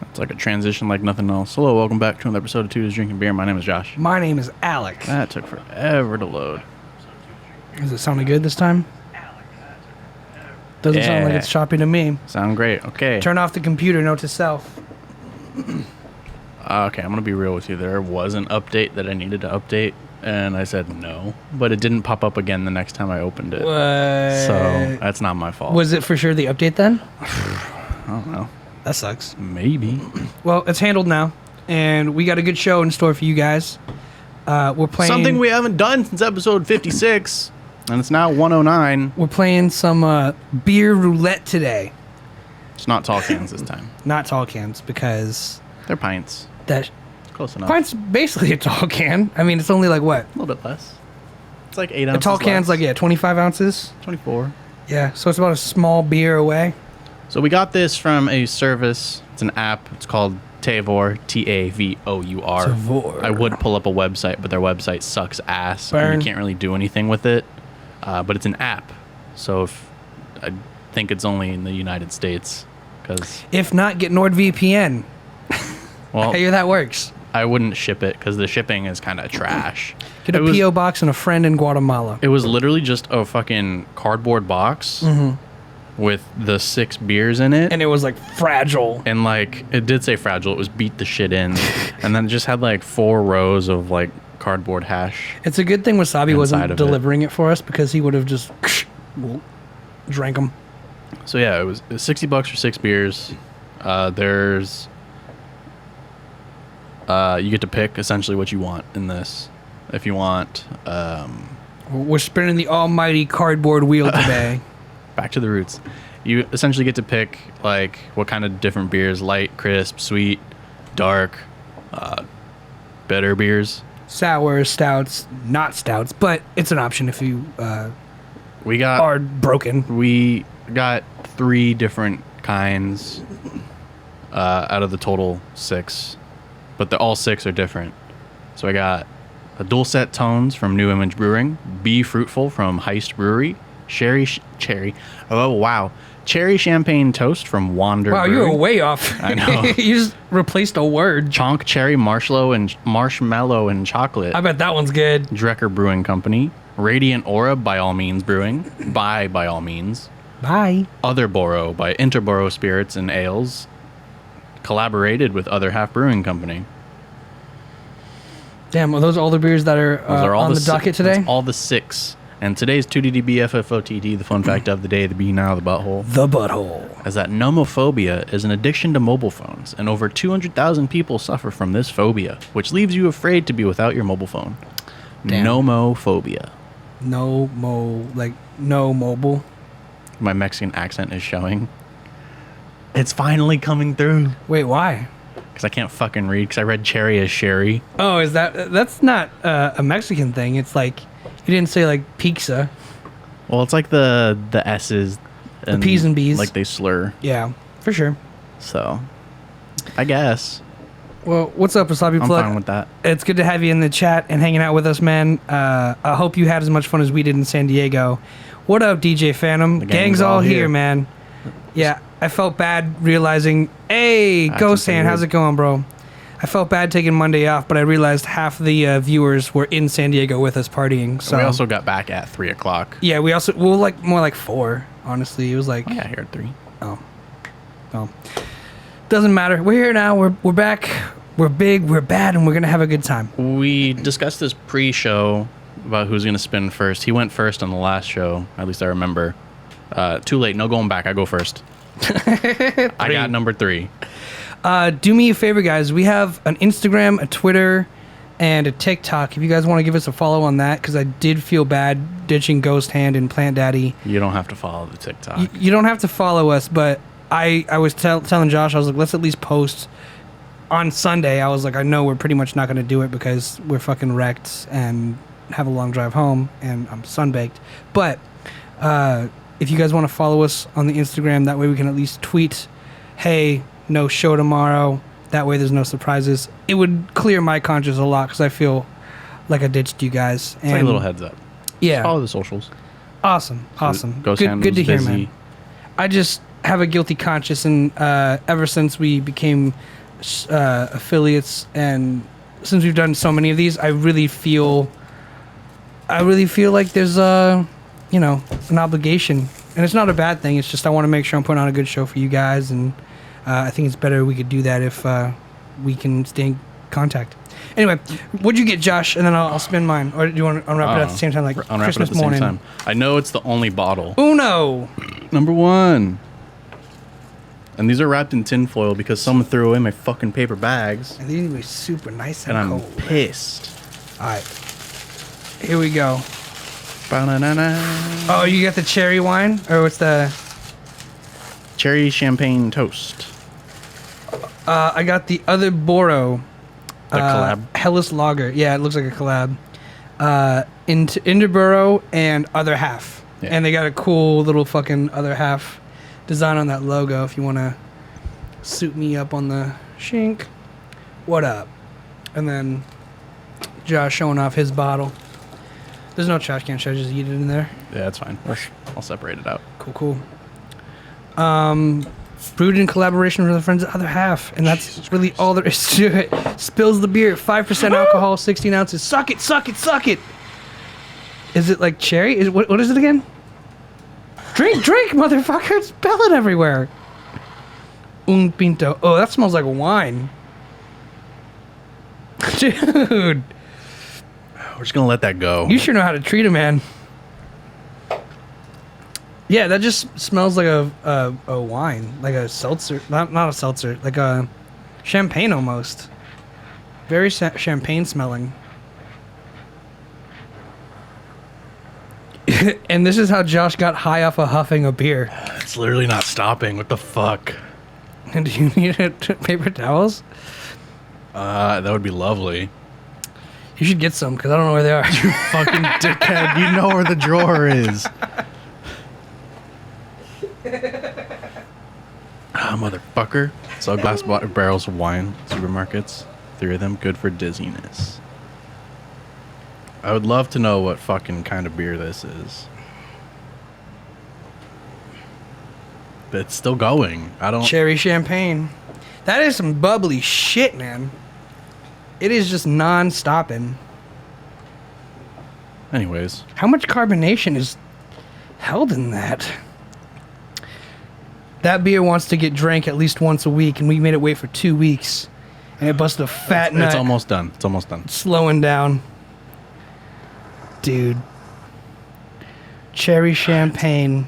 It's like a transition like nothing else. Hello, welcome back to another episode of Two Dudes Drinking Beer. My name is Josh. My name is Alec. That took forever to load. Is it sounding good this time? Doesn't sound like it's choppy to me. Sound great. Okay. Turn off the computer, note to self. Okay, I'm going to be real with you. There was an update that I needed to update, and I said no. But it didn't pop up again the next time I opened it. What? So that's not my fault. Was it for sure the update then? I don't know. That sucks. Maybe. Well, it's handled now, and we got a good show in store for you guys. We're playing... Something we haven't done since episode 56, and it's now 109. We're playing some beer roulette today. It's not tall cans this time. Not tall cans, because... They're pints. That Close enough. Pint's basically a tall can. I mean, it's only like what? A little bit less. It's like 8 ounces. A tall can's less. like, 25 ounces? 24. Yeah, so it's about a small beer away. So we got this from a service. It's an app. It's called Tavour, T-A-V-O-U-R. Tavour. I would pull up a website, but their website sucks ass. Burn. And you can't really do anything with it. But it's an app. So I think it's only in the United States. If not, get NordVPN. Well, I hear that works. I wouldn't ship it because the shipping is kind of trash. Get a P.O. box and a friend in Guatemala. It was literally just a fucking cardboard box with the 6 beers in it. And it was like fragile. And like, it did say fragile. It was beat the shit in. And then it just had like 4 rows of like cardboard hash. It's a good thing Wasabi wasn't of delivering it for us, because he would have just drank them. So yeah, it was $60 for 6 beers. You get to pick essentially what you want in this. If you want... We're spinning the almighty cardboard wheel today. Back to the roots. You essentially get to pick like what kind of different beers: light, crisp, sweet, dark, bitter beers. Sour, stouts, not stouts, but it's an option if you are broken. We got 3 different kinds out of the total 6, but all 6 are different. So I got a Dulcet Tones from New Image Brewing, Be Fruitful from Heist Brewery, Cherry Champagne Toast from Wander Wow, Brewing. you were way off. I know. You just replaced a word. Chonk Cherry Marshmallow and Chocolate. I bet that one's good. Drecker Brewing Company, Radiant Aura by All Means Brewing, by All Means. Bye. Other Boro by Interboro Spirits and Ales, collaborated with Other Half Brewing Company. Damn, are those all the beers that are on the docket today? That's all the 6. And today's 2DDBFFOTD, the fun fact of the day, the be now, the butthole. The butthole. Is that nomophobia is an addiction to mobile phones, and over 200,000 people suffer from this phobia, which leaves you afraid to be without your mobile phone. Damn. Nomophobia. No mobile. My Mexican accent is showing. It's finally coming through. Wait, why? Because I can't fucking read, because I read cherry as sherry. Oh, that's not a Mexican thing. It's like, you didn't say like pizza. Well, it's like the S's. The P's and B's. Like they slur. Yeah, for sure. So, I guess. Well, what's up, Wasabi Plug? I'm fine with that. It's good to have you in the chat and hanging out with us, man. I hope you had as much fun as we did in San Diego. What up, DJ Phantom? The Gang's all here, man. Yeah, I felt bad realizing, hey, Ghost Hand, how's it going, bro? I felt bad taking Monday off, but I realized half the viewers were in San Diego with us partying. So we also got back at 3 o'clock. Yeah, we like more like 4, honestly. It was like... I got here at 3. Oh. Doesn't matter. We're here now. We're back. We're big, we're bad, and we're going to have a good time. We discussed this pre-show about who's going to spin first. He went first on the last show, at least I remember. Too late. No going back. I go first. I got number 3. Do me a favor, guys. We have an Instagram, a Twitter, and a TikTok. If you guys want to give us a follow on that, because I did feel bad ditching Ghost Hand and Plant Daddy. You don't have to follow the TikTok. You don't have to follow us, but I was telling Josh, I was like, let's at least post on Sunday. I was like, I know we're pretty much not going to do it because we're fucking wrecked and have a long drive home, and I'm sunbaked. But if you guys want to follow us on the Instagram, that way we can at least tweet, hey, no show tomorrow. That way there's no surprises. It would clear my conscience a lot, because I feel like I ditched you guys. It's like a little heads up. Yeah. Follow the socials. Awesome. Ghost Good to hear, busy. man. I just have a guilty conscience, and ever since we became affiliates, and since we've done so many of these, I really feel like there's an obligation, and it's not a bad thing. It's just I want to make sure I'm putting on a good show for you guys, and I think it's better we could do that if we can stay in contact. Anyway, what'd you get, Josh? And then I'll spin mine. Or do you want to unwrap it at the same time, like Unwrap Christmas it at the morning? same time. I know it's the only bottle. Uno. Number 1. And these are wrapped in tin foil because someone threw away my fucking paper bags. And these need to be super nice and, And I'm cold. pissed. All right. Here we go. Ba-na-na-na. Oh, you got the cherry wine? Or what's the... Cherry champagne toast. I got the other Boro. The collab. Hellas Lager. Yeah, it looks like a collab. Interboro and Other Half. Yeah. And they got a cool little fucking Other Half design on that logo if you want to suit me up on the shink. What up? And then Josh showing off his bottle. There's no trash can. Should I just eat it in there? Yeah, that's fine. I'll separate it out. Cool. Brewed in collaboration with the friends at Other Half, and that's Jesus really Christ. all there is to it. Spills the beer, 5% alcohol, 16 ounces. Suck it. Is it like cherry? What is it again? Drink, motherfucker! Spill it everywhere. Un pinto. Oh, that smells like wine. Dude, We're just gonna let that go. you sure know how to treat a man. Yeah, that just smells like a wine, like a seltzer. Not a seltzer, like a champagne almost. Very champagne smelling. And this is how Josh got high off of huffing a beer. It's literally not stopping. What the fuck? And do you need paper towels? That would be lovely. You should get some, because I don't know where they are. You fucking dickhead. You know where the drawer is. Motherfucker. Sell glass barrels of wine. Supermarkets. 3 of them. Good for dizziness. I would love to know what fucking kind of beer this is. But it's still going. I don't... Cherry champagne. That is some bubbly shit, man. It is just non-stopping. Anyways. How much carbonation is held in that? That beer wants to get drank at least once a week, and we made it wait for 2 weeks. And it busted a fat nut. It's almost done. It's almost done. Slowing down. Dude. Cherry champagne.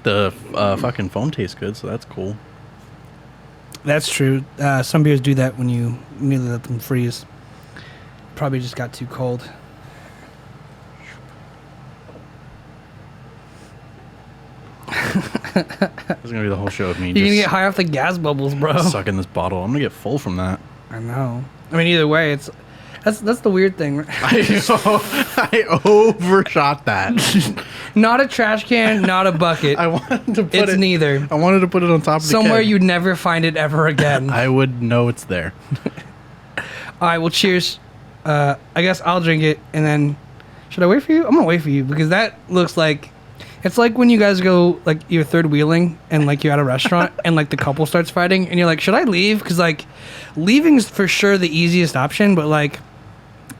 The fucking foam tastes good, so that's cool. That's true. Some beers do that when you immediately let them freeze. Probably just got too cold. This is gonna be the whole show of me You're gonna just get high off the gas bubbles, bro. sucking this bottle. I'm gonna get full from that. I know. I mean, either way, that's the weird thing. I overshot that. Not a trash can, not a bucket. I wanted to put It's it. neither. I wanted to put it on top of Somewhere the keg. you'd never find it ever again. I would know it's there. All right, well, cheers. I guess I'll drink it, and then should I wait for you? I'm gonna wait for you because that looks like it's like when you guys go like you're third wheeling and like you're at a restaurant and like the couple starts fighting and you're like, should I leave? Because like leaving is for sure the easiest option, but like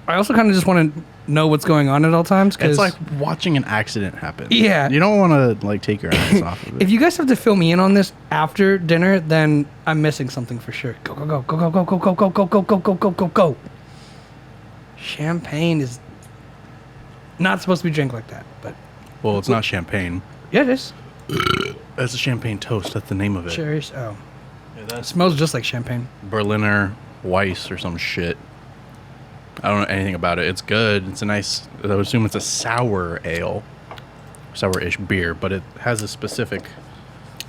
I also kind of just want to know what's going on at all times. Cause It's like watching an accident happen. Yeah. You don't want to like take your eyes off of it. if you guys have to fill me in on this after dinner, then I'm missing something for sure. Go go go go go go go go go go go go go go go. Champagne is not supposed to be drank like that, but Well, it's not champagne. yeah, it is. It's a champagne toast. That's the name of it. Cherries. Oh, Yeah, it that's smells just like champagne. Berliner Weiss or some shit. I don't know anything about it. It's good. It's a nice... I would assume it's a sour ale. Sour-ish beer, but it has a specific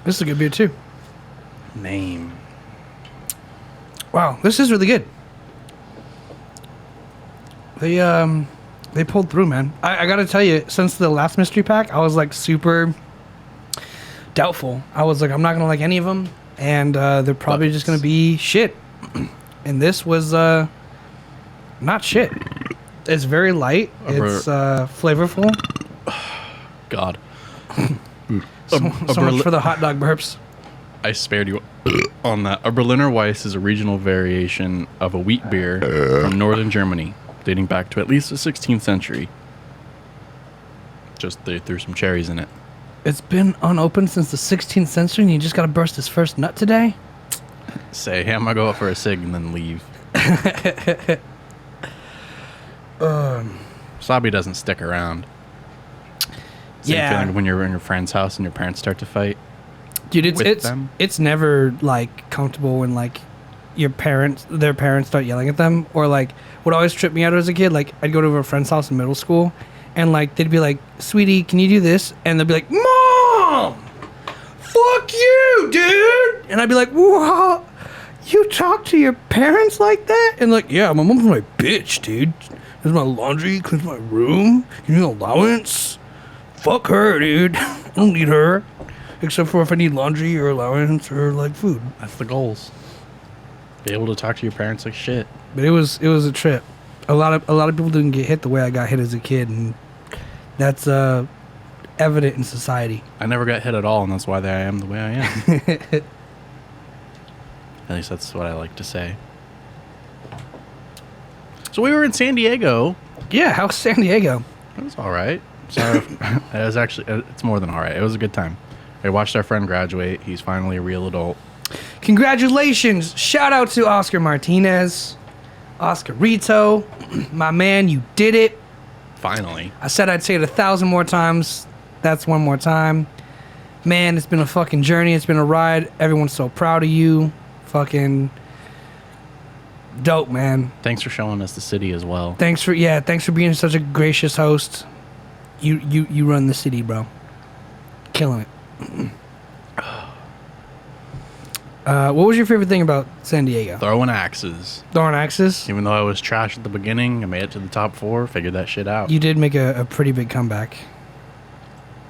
This is a good beer too. name. Wow, this is really good. They pulled through, man. I gotta tell you, since the last mystery pack, I was like super doubtful. I was like, I'm not gonna like any of them, and they're probably just gonna be shit. And this was not shit. It's very light. It's flavorful. God. So much for the hot dog burps. I spared you on that. A Berliner Weiss is a regional variation of a wheat beer from northern Germany, dating back to at least the 16th century. Just they threw some cherries in it. It's been unopened since the 16th century, and you just got to burst his first nut today? Say, hey, I'm going to go out for a cig and then leave. Sabi doesn't stick around. Same feeling when you're in your friend's house and your parents start to fight. Dude, it's never like comfortable when like their parents start yelling at them, or like what always tripped me out as a kid. Like I'd go to a friend's house in middle school, and like they'd be like, "Sweetie, can you do this?" And they'd be like, "Mom, fuck you, dude!" And I'd be like, "What? You talk to your parents like that?" And like, "Yeah, my mom's my bitch, dude. Does my laundry, cleans my room, you need allowance. Fuck her, dude. I don't need her." Except for if I need laundry or allowance or like food. That's the goals. Be able to talk to your parents like shit. But it was a trip. A lot of people didn't get hit the way I got hit as a kid, and that's evident in society. I never got hit at all, and that's why I am the way I am. At least that's what I like to say. So we were in San Diego. Yeah, how's San Diego? It was all right. Sorry, it was actually it's more than all right. It was a good time. I watched our friend graduate. He's finally a real adult. Congratulations. Shout out to Oscar Martinez. Oscarito. My man, you did it. Finally. I said I'd say it 1,000 more times. That's one more time. Man, it's been a fucking journey. It's been a ride. Everyone's so proud of you. Fucking dope, man. Thanks for showing us the city as well. Thanks for being such a gracious host. You run the city, bro. Killing it. What was your favorite thing about San Diego? Throwing axes. Throwing axes? Even though I was trash at the beginning, I made it to the top 4, figured that shit out. You did make a pretty big comeback.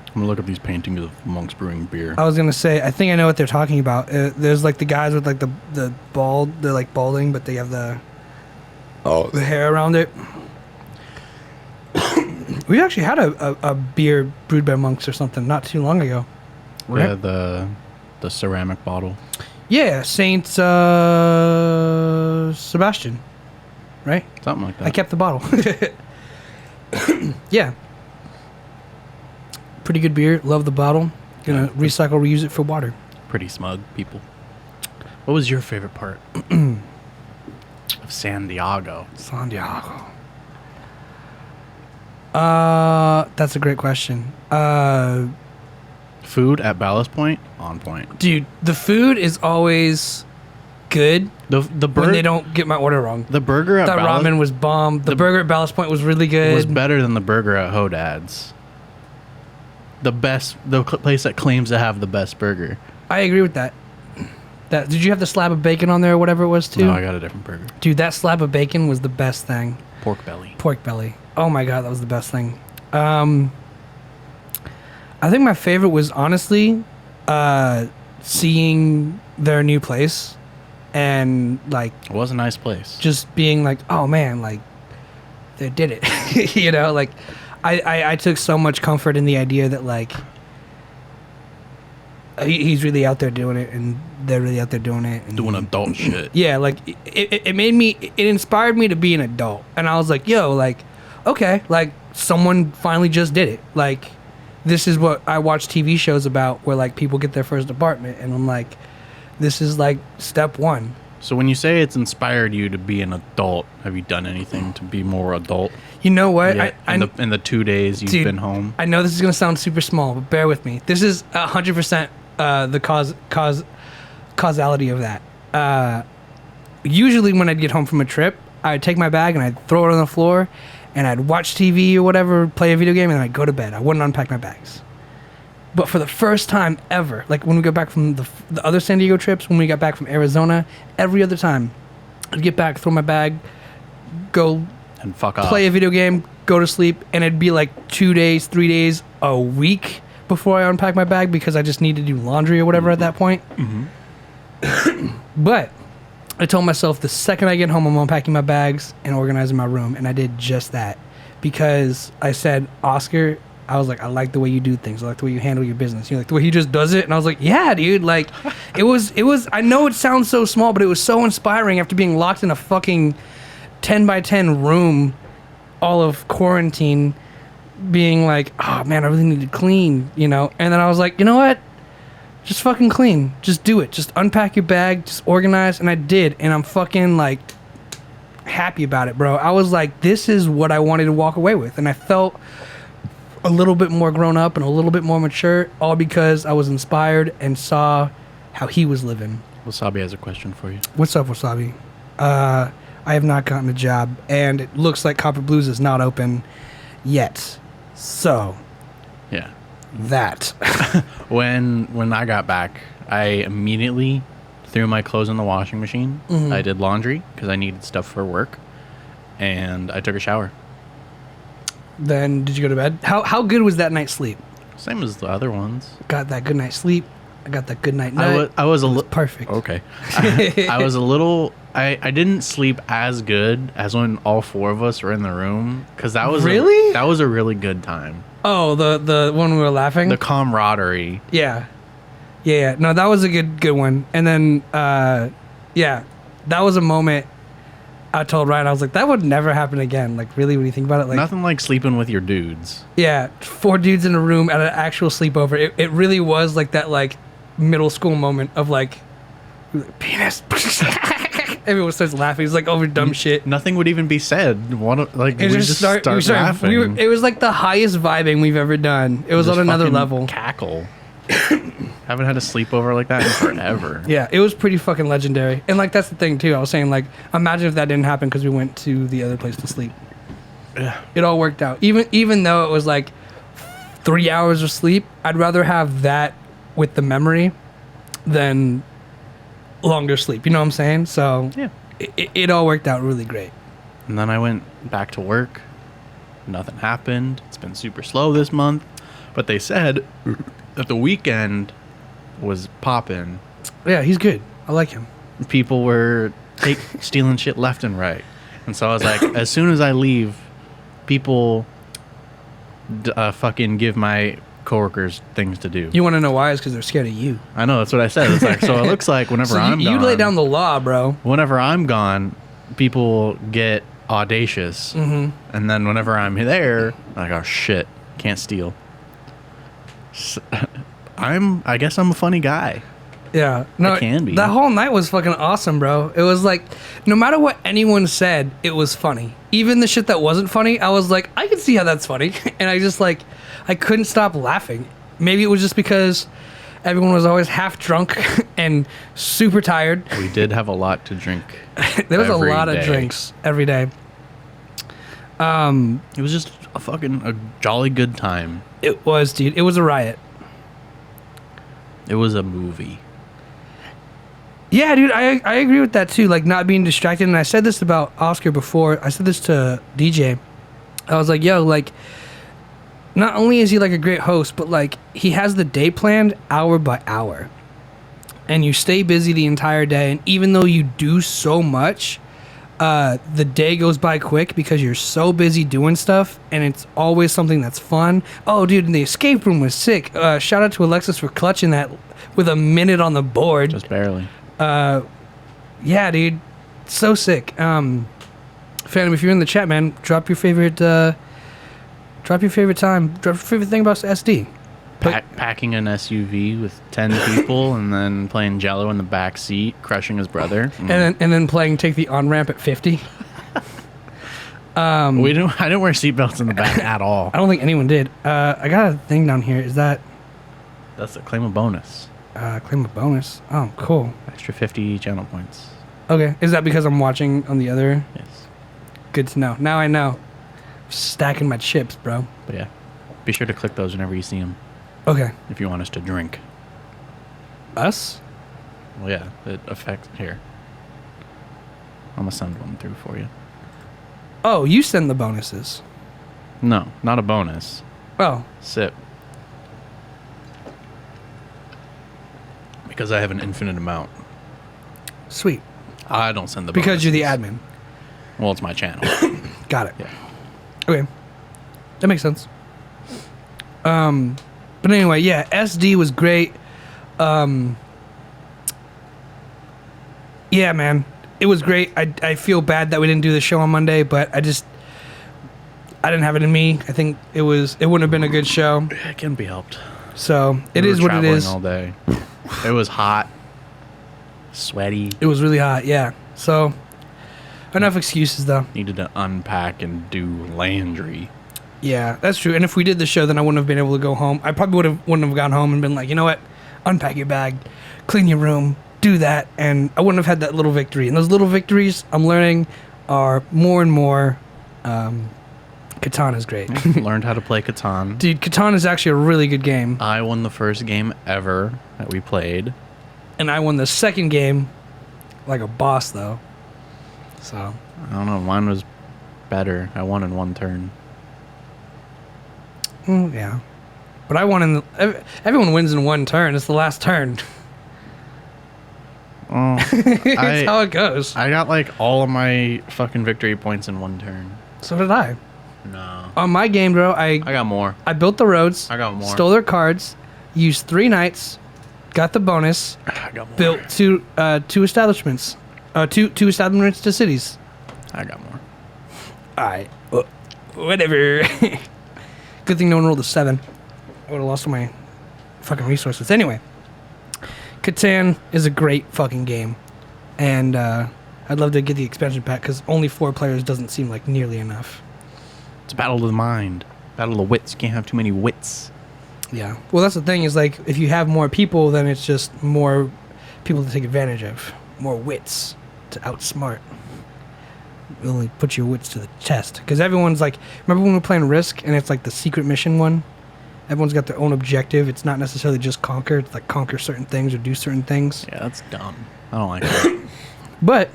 I'm gonna look at these paintings of monks brewing beer. I was gonna say, I think I know what they're talking about. There's like the guys with like the bald, they're like balding, but they have the hair around it. We actually had a beer brewed by monks or something not too long ago. Right? Yeah, the ceramic bottle. Yeah, Saint Sebastian, right? Something like that. I kept the bottle. Yeah. Pretty good beer. Love the bottle. Gonna recycle, reuse it for water. Pretty smug people. What was your favorite part of San Diego? San Diego. That's a great question. Food at Ballast Point, on point. Dude, the food is always good. When they don't get my order wrong. The burger at Ballast... ramen was bomb. The burger at Ballast Point was really good. Was better than the burger at Hodad's. The place that claims to have the best burger. I agree with that. Did you have the slab of bacon on there or whatever it was too? No, I got a different burger. Dude, that slab of bacon was the best thing. Pork belly. Oh my god, that was the best thing. I think my favorite was honestly seeing their new place and like it was a nice place. Just being like, oh man, like they did it. You know, like I took so much comfort in the idea that like he's really out there doing it and they're really out there doing it and doing adult shit. Yeah, like it inspired me to be an adult, and I was like, yo, like okay, like someone finally just did it. Like this is what I watch TV shows about, where like people get their first apartment, and I'm like, this is like step one. So when you say it's inspired you to be an adult, have you done anything to be more adult? You know what? In the 2 days you've been home. I know this is gonna sound super small, but bear with me. This is 100% the causality of that. Usually when I'd get home from a trip, I'd take my bag and I'd throw it on the floor, and I'd watch TV or whatever, play a video game, and then I'd go to bed. I wouldn't unpack my bags. But for the first time ever, like when we got back from the other San Diego trips, when we got back from Arizona, every other time, I'd get back, throw my bag, go and fuck off, play a video game, go to sleep, and it'd be like 2 days, 3 days, a week before I unpack my bag because I just need to do laundry or whatever at that point. Mm-hmm. But I told myself the second I get home, I'm unpacking my bags and organizing my room, and I did just that because I said, Oscar, I was like, I like the way you do things. I like the way you handle your business. You know, like the way he just does it. And I was like, yeah, dude. Like, it was. I know it sounds so small, but it was so inspiring after being locked in a fucking 10 by 10 room, all of quarantine, being like, oh man, I really need to clean, you know. And then I was like, you know what? Just fucking clean. Just do it. Just unpack your bag. Just organize. And I did. And I'm fucking like happy about it, bro. I was like, this is what I wanted to walk away with. And I felt a little bit more grown up and a little bit more mature, all because I was inspired and saw how he was living. Wasabi has a question for you. What's up, Wasabi? I have not gotten a job, and it looks like Copper Blues is not open yet. So, Yeah. that. When I got back, I immediately threw my clothes in the washing machine. Mhm. I did laundry because I needed stuff for work, and I took a shower. Then, did you go to bed? How good was that night's sleep? Same as the other ones. Got that good night's sleep. I got that good night. I was a little perfect. Okay. I was a little. I didn't sleep as good as when all four of us were in the room because that was Really? that was a really good time. Oh, the one we were laughing. The camaraderie. Yeah. No, that was a good one. And then, yeah, that was a moment I told Ryan, I was like, that would never happen again. Like, really, when you think about it, like, Nothing like sleeping with your dudes. yeah, 4 dudes in a room at an actual sleepover. It really was like that, like, middle school moment of like penis. Everyone starts laughing. It's like over dumb shit. Nothing would even be said. We It just start laughing. It was like the highest vibing we've ever done. It was Just on another fucking level. Cackle. Haven't had a sleepover like that in forever. Yeah, it was pretty fucking legendary. And like that's the thing too. I was saying like, imagine if that didn't happen because we went to the other place to sleep. Yeah. It all worked out. Even though it was like 3 hours of sleep, I'd rather have that with the memory than longer sleep. You know what I'm saying? So Yeah. it all worked out really great. And then I went back to work. Nothing happened. It's been super slow this month. But they said that the weekend was popping. Yeah, he's good. I like him. People were stealing shit left and right. And so I was like, as soon as I leave, people fucking give my coworkers things to do. You want to know why? It's because they're scared of you. I know, that's what I said. It's like, so it looks like whenever So I'm you gone, lay down the law, bro. whenever I'm gone, people get audacious. Mm-hmm. And then whenever I'm there, like, oh shit, can't steal. I guess I'm a funny guy. Yeah, no, I can be. That whole night was fucking awesome, bro. It was like, no matter what anyone said, it was funny. Even the shit that wasn't funny, I was like, I can see how that's funny, and I just like, I couldn't stop laughing. Maybe it was just because everyone was always half drunk and super tired. We did have a lot to drink. There was a every lot of day. drinks every day. It was just a jolly good time. It was, dude. It was a riot. It was a movie. Yeah, dude, I agree with that too. Like not being distracted. And I said this about Oscar before. I said this to DJ. I was like, yo, like, not only is he like a great host, but like he has the day planned hour by hour. And you stay busy the entire day. And even though you do so much, the day goes by quick because you're so busy doing stuff. And it's always something that's fun. Oh, dude, and the escape room was sick. Shout out to Alexis for clutching that with a minute on the board. Just barely. Yeah, dude, so sick. Phantom, if you're in the chat, man, drop your favorite time. Drop your favorite thing about SD. Packing an SUV with 10 people and then playing Jello in the back seat, crushing his brother. And then playing Take the On Ramp at 50. I didn't wear seatbelts in the back at all. I don't think anyone did. I got a thing down here. Is that That's a claim of bonus. claim a bonus? Oh, cool. Extra 50 channel points. Okay, is that because I'm watching on the other? Yes. Good to know. Now I know. Stacking my chips, bro. But yeah, be sure to click those whenever you see them Okay. if you want us to drink. Us? Well, yeah, it affects here. I'm gonna send one through for you. Oh, you send the bonuses. No, not a bonus. Oh, Sip. Because I have an infinite amount. sweet. I don't send the because you're the bonuses. admin. Well, it's my channel. Got it. Yeah. Okay, that makes sense. But anyway, yeah, SD was great. Yeah, man, it was great. I feel bad that we didn't do the show on Monday, but I didn't have it in me. I think it wouldn't have been a good show. It can be helped. So it We is were what it traveling is. all day. It was hot, sweaty. It was really hot. Yeah. So enough excuses though. Needed to unpack and do laundry. Yeah, that's true. And if we did the show, then I wouldn't have been able to go home. I probably wouldn't have gone home and been like, you know what, unpack your bag, clean your room, do that, and I wouldn't have had that little victory. And those little victories, I'm learning, are more and more. Catan is great. Learned how to play Catan. Dude, Catan is actually a really good game. I won the first game ever that we played. And I won the second game like a boss, though. So. I don't know. Mine was better. I won in one turn. Yeah. But I won in everyone wins in one turn. It's the last turn. Oh, That's how it goes. I got like all of my fucking victory points in one turn. So did I. No. On my game, bro, I got more. I built the roads. I got more. Stole their cards. Used 3 knights. Got the bonus. I got more. Built two establishments. Two establishments to cities. I got more. Alright. Whatever. Good thing no one rolled a 7. I would have lost all my fucking resources. Anyway. Catan is a great fucking game. And I'd love to get the expansion pack because only 4 players doesn't seem like nearly enough. It's a battle of the mind. Battle of wits. You can't have too many wits. Yeah. Well, that's the thing is like if you have more people, then it's just more people to take advantage of. More wits to outsmart. Really put your wits to the test. Because everyone's like, remember when we were playing Risk and it's like the secret mission one? Everyone's got their own objective. It's not necessarily just conquer. It's like conquer certain things or do certain things. Yeah, that's dumb. I don't like that. But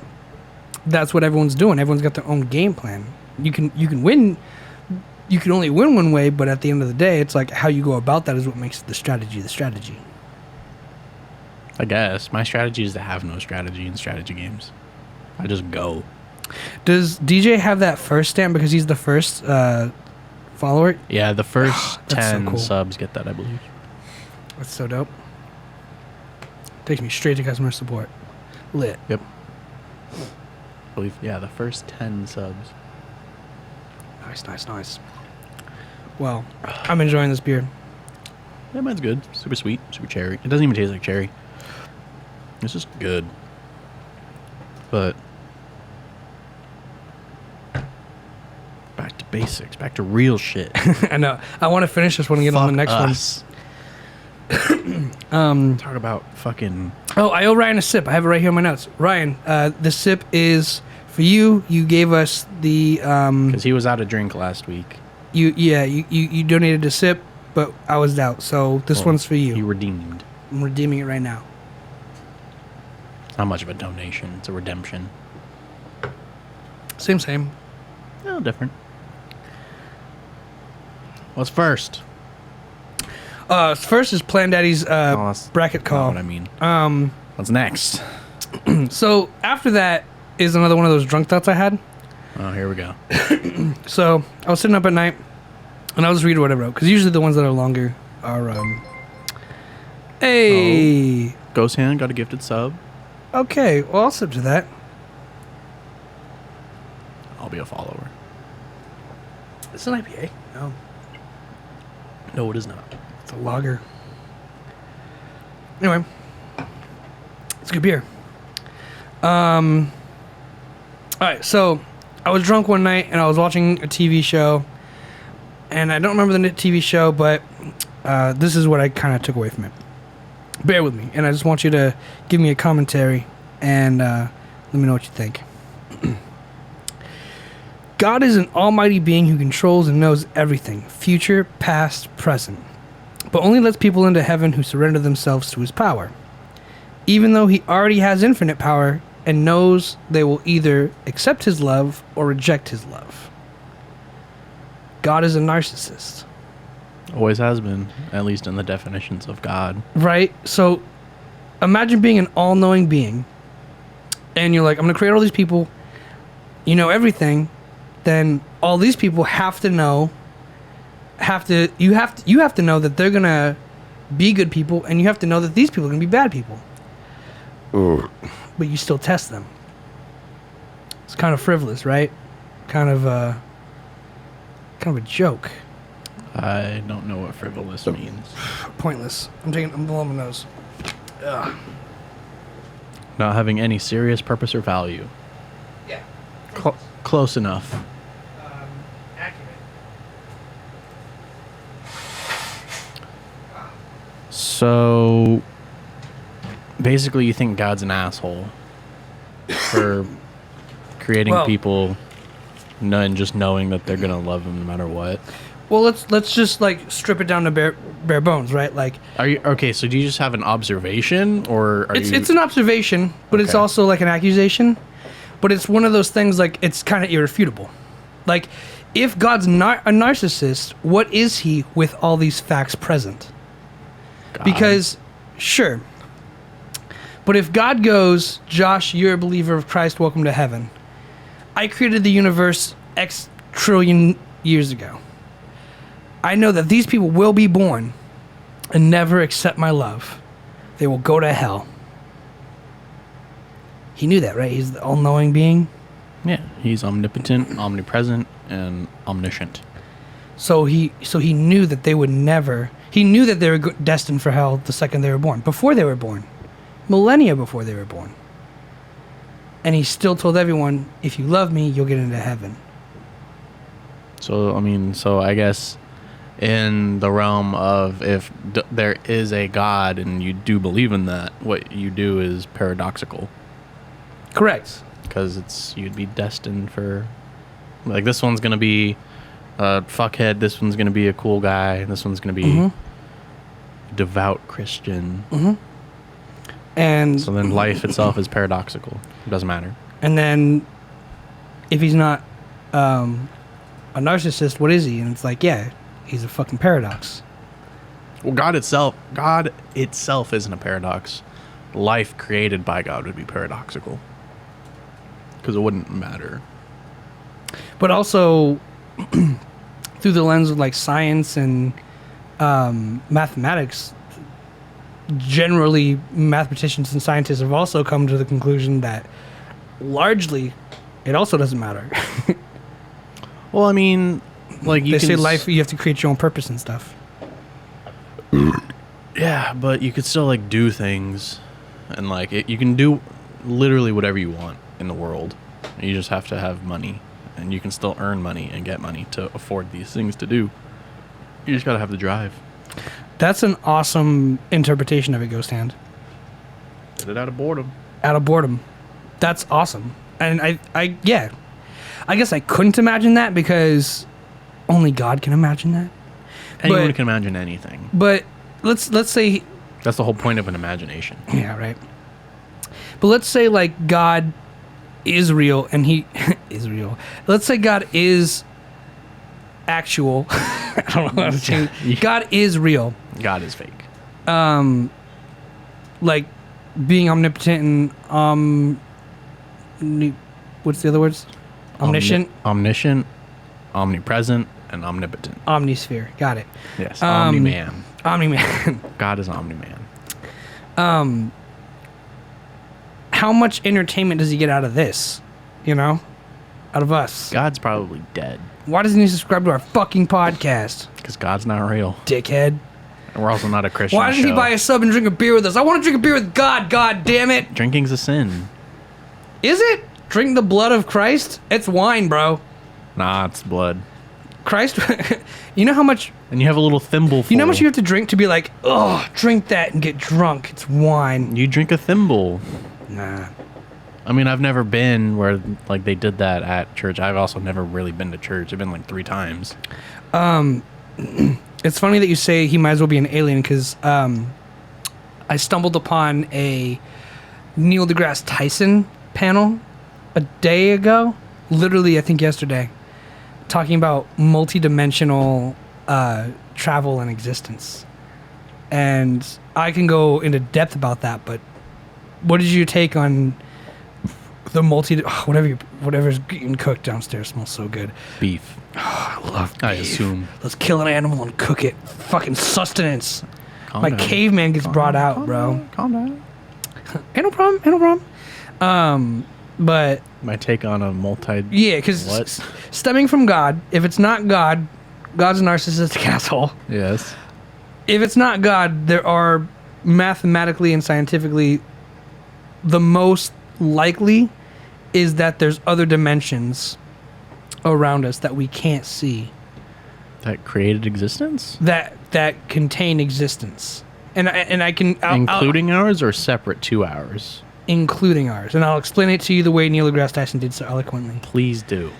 that's what everyone's doing. Everyone's got their own game plan. You can win. You can only win one way, but at the end of the day, it's like how you go about that is what makes the strategy the strategy. I guess. My strategy is to have no strategy in strategy games. I just go. Does DJ have that first stamp because he's the first follower? Yeah, the first That's so 10 cool. subs get that, I believe. That's so dope. Takes me straight to customer support. Lit. Yep. I believe, yeah, the first 10 subs. Nice. Well, I'm enjoying this beer. Yeah, mine's good. Super sweet, super cherry. It doesn't even taste like cherry. It's just good. But back to basics, back to real shit. I know. I want to finish this one and get on the next us. one. Talk about fucking. Oh, I owe Ryan a sip. I have it right here in my notes. Ryan, the sip is for you. You gave us the Because he was out of drink last week. you donated a sip, but I was out. So this one's for you. He redeemed. I'm redeeming it right now. It's not much of a donation. It's a redemption. Same. No, different. What's first? First is Plan Daddy's that's bracket Not call. what I mean. What's next? So after that is another one of those drunk thoughts I had. Oh, here we go. So I was sitting up at night, and I'll just read what I wrote because usually the ones that are longer are. Hey. Ghost Hand got a gifted sub. Okay. Well, I'll sip to that. I'll be a follower. It's an IPA. No, No, it is not. it's a lager. Anyway, it's a good beer. All right. So I was drunk one night and I was watching a TV show, and I don't remember the TV show, but this is what I kind of took away from it. Bear with me, and I just want you to give me a commentary and let me know what you think. God is an almighty being who controls and knows everything, future, past, present, but only lets people into heaven who surrender themselves to his power. Even though he already has infinite power and knows they will either accept his love or reject his love. God is a narcissist. Always has been, at least in the definitions of God. Right? So imagine being an all-knowing being and you're like, I'm gonna create all these people, you know everything, then all these people have to know, you have to know that they're gonna be good people, and you have to know that these people are gonna be bad people. But you still test them. It's kind of frivolous, right? Kind of a joke. I don't know what frivolous means. Pointless. I'm blowing my nose. Ugh. Not having any serious purpose or value. Yeah. Close enough. Accurate. So, basically, you think God's an asshole for creating people and just knowing that they're gonna love him no matter what. Well, let's just like strip it down to bare bones, right? Like, are you okay? So, do you just have an observation, or it's an observation, but it's also like an accusation. But it's one of those things like it's kind of irrefutable. Like, if God's not a narcissist, what is he with all these facts present? God. Because, sure. But if God goes, Josh, you're a believer of Christ, welcome to heaven. I created the universe X trillion years ago. I know that these people will be born and never accept my love. They will go to hell. He knew that, right? He's the all-knowing being. Yeah, he's omnipotent, omnipresent, and omniscient. So he knew that they would never. He knew that they were destined for hell the second they were born, before they were born, millennia before they were born. And he still told everyone, if you love me, you'll get into heaven. So, I guess in the realm of if there is a God and you do believe in that, what you do is paradoxical. Correct. Because you'd be destined for, like, this one's going to be a fuckhead, this one's going to be a cool guy, this one's going to be a devout Christian. And so then life itself is paradoxical. It doesn't matter. And then if he's not a narcissist, what is he? And it's like, yeah, he's a fucking paradox. Well, God itself isn't a paradox. Life created by God would be paradoxical. Because it wouldn't matter. But also, through the lens of like science and mathematics, generally mathematicians and scientists have also come to the conclusion that largely it also doesn't matter. Well, I mean, like they say life, you have to create your own purpose and stuff. Yeah, but you could still like do things, and like you can do literally whatever you want in the world. You just have to have money, and you can still earn money and get money to afford these things to do. You just gotta have the drive. That's an awesome interpretation of it, Ghost Hand. Get it out of boredom. Out of boredom. That's awesome. And I guess I couldn't imagine that because only God can imagine that. Anyone can imagine anything. But let's say that's the whole point of an imagination. Yeah, right. But let's say like God is real and he is real. Let's say God is actual. I don't know how to change. God is real. God is fake. Like being omnipotent and what's the other words? Omniscient, omniscient, omnipresent, and omnipotent. Omnisphere. Got it. Yes. Omni-man. Omni-man. God is Omni-man. How much entertainment does he get out of this? You know? Out of us. God's probably dead. Why doesn't he subscribe to our fucking podcast? Because God's not real. Dickhead. And we're also not a Christian Why doesn't he buy a sub and drink a beer with us? I want to drink a beer with God, God damn it. Drinking's a sin. Is it? Drink the blood of Christ? It's wine, bro. Nah, it's blood. Christ, you know how much... And you have a little thimble full. You know how much you have to drink to be like, oh, drink that and get drunk. It's wine. You drink a thimble. Nah. I mean, I've never been where like they did that at church. I've also never really been to church. I've been like 3 times. It's funny that you say he might as well be an alien because I stumbled upon a Neil deGrasse Tyson panel a day ago, literally I think yesterday, talking about multi-dimensional travel and existence. And I can go into depth about that, but what is your take on whatever's getting cooked downstairs smells so good. Beef. Oh, I love beef. I assume. Let's kill an animal and cook it. Fucking sustenance. Calm My down. caveman gets brought out, bro. Calm down. Ain't no problem. But My take on a multi. yeah, because stemming from God, if it's not God, God's a narcissistic asshole. Yes. If it's not God, there are mathematically and scientifically the most likely is that there's other dimensions around us that we can't see That created existence? that contain existence, and I can Including ours or separate to ours? including ours, and I'll explain it to you the way Neil deGrasse Tyson did so eloquently. Please do.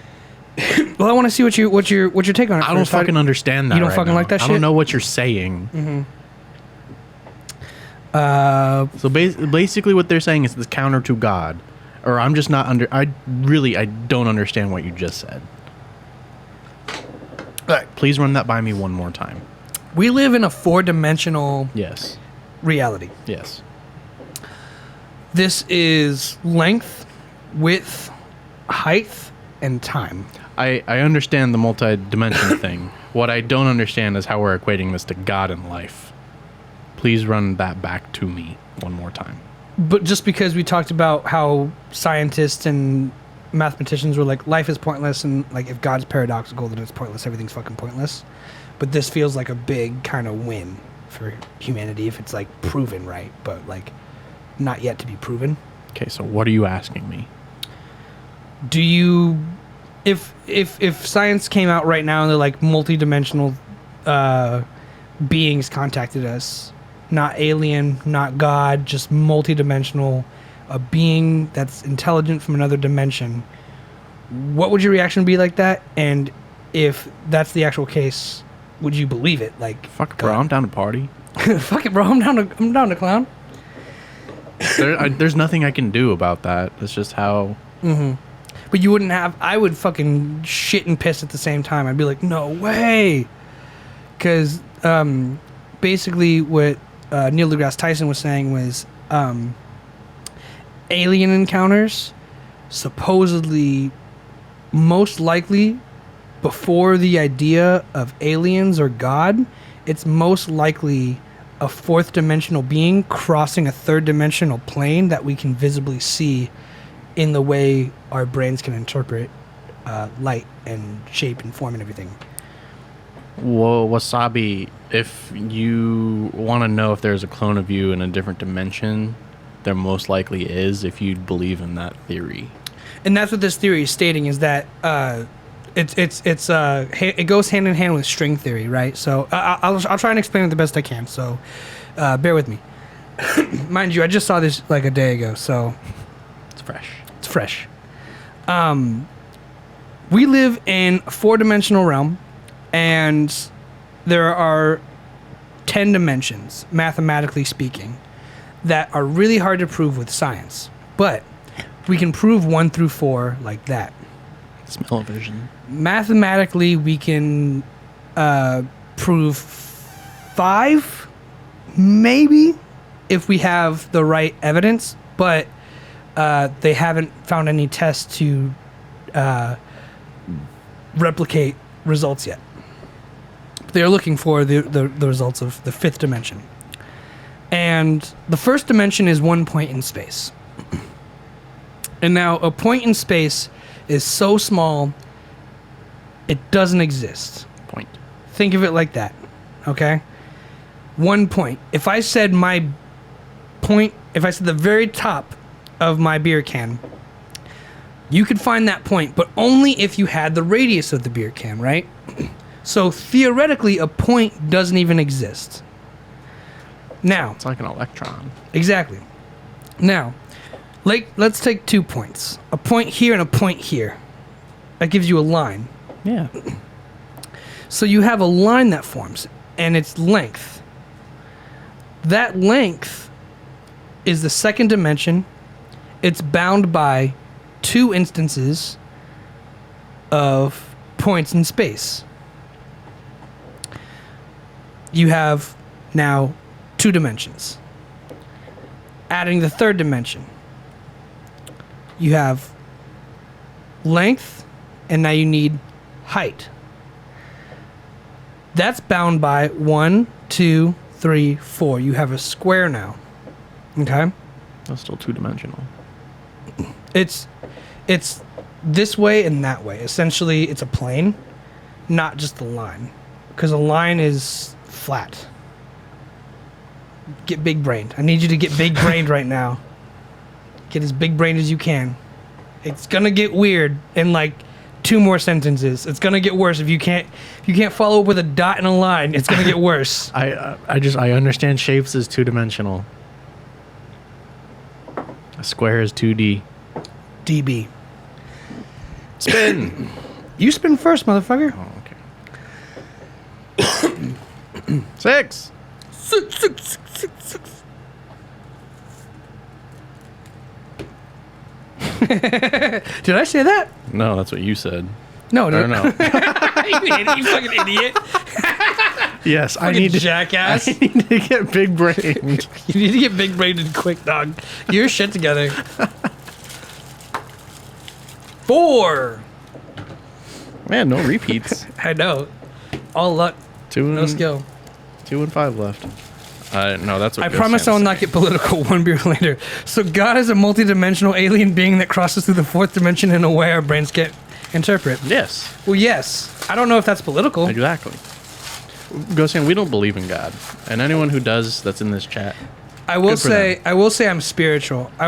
Well, I want to see what your take on it. I don't first. fucking understand that. You don't right fucking now. like that I shit? don't know what you're saying. So basically, what they're saying is it's counter to God, or I'm just not under. I don't understand what you just said. Please run that by me one more time. We live in a 4-dimensional Yes. reality. Yes. This is length, width, height, and time. I understand the multi-dimension thing. What I don't understand is how we're equating this to God and life. Please run that back to me one more time. But just because we talked about how scientists and mathematicians were like, life is pointless, and like if God's paradoxical, then it's pointless. Everything's fucking pointless. But this feels like a big kind of win for humanity if it's like proven right, but like not yet to be proven. Okay, so what are you asking me? Do you, if science came out right now and they're like multi-dimensional beings contacted us, not alien, not God, just multi-dimensional, a being that's intelligent from another dimension, what would your reaction be like that? And if that's the actual case, would you believe it? Like, Fuck, bro, I'm down to party. fuck it, bro, I'm down to clown. There's nothing I can do about that. It's just how. But you wouldn't have. I would fucking shit and piss at the same time. I'd be like, no way, because basically what Neil deGrasse Tyson was saying was alien encounters supposedly most likely before the idea of aliens or God, it's most likely a 4th dimensional being crossing a 3rd dimensional plane that we can visibly see in the way our brains can interpret light and shape and form and everything. Whoa, Wasabi, if you want to know if there's a clone of you in a different dimension, there most likely is if you believe in that theory. And that's what this theory is stating, is that it goes hand in hand with string theory, right? So I'll try and explain it the best I can. So bear with me. Mind you, I just saw this like a day ago, so It's fresh. it's fresh. We live in a 4-dimensional realm, and there are 10 dimensions, mathematically speaking, that are really hard to prove with science. But we can prove 1 through 4 like that. Smell-o-vision. Mathematically, we can prove 5, maybe, if we have the right evidence, but they haven't found any tests to replicate results yet. They're looking for the results of the 5th dimension. And the 1st dimension is 1 point in space. And now a point in space is so small, it doesn't exist. Point. Think of it like that, okay? 1 point. If I said the very top of my beer can, you could find that point, but only if you had the radius of the beer can, right? So theoretically, a point doesn't even exist. Now, It's like an electron. exactly. Now, let's take 2 points. A point here and a point here. That gives you a line. Yeah. So you have a line that forms, and its length. That length is the 2nd dimension. It's bound by 2 instances of points in space. You have now 2 dimensions. Adding the 3rd dimension. you have length, and now you need height. That's bound by 1, 2, 3, 4. You have a square now. Okay? That's still two-dimensional. It's this way and that way. Essentially, it's a plane, not just a line. Because a line is flat. Get big-brained. I need you to get big-brained right now. Get as big-brained as you can. It's gonna get weird in like 2 more sentences. It's gonna get worse if you can't follow up with a dot and a line. It's gonna get worse. I understand shapes is two-dimensional. A square is 2D. DB. Spin. You spin first, motherfucker. Oh, okay. 6. Six. Did I say that? No, that's what you said. No, Or no. you fucking idiot. Yes, I Fucking need to. jackass. I need to get big brained. You need to get big brained quick, dog. Get your shit together. 4. Man, no repeats. I know. All luck, 2 and no skill. 2 and 5 left. No, that's what I Ghost promise I will Santa not get political. 1 beer later. So God is a multi-dimensional alien being that crosses through the 4th dimension in a way our brains can't interpret. said. Yes, Well, yes. I don't know if that's political. exactly. Ghost Santa, we don't believe in God, and anyone who does, that's in this chat. I will Good for say I'm spiritual. I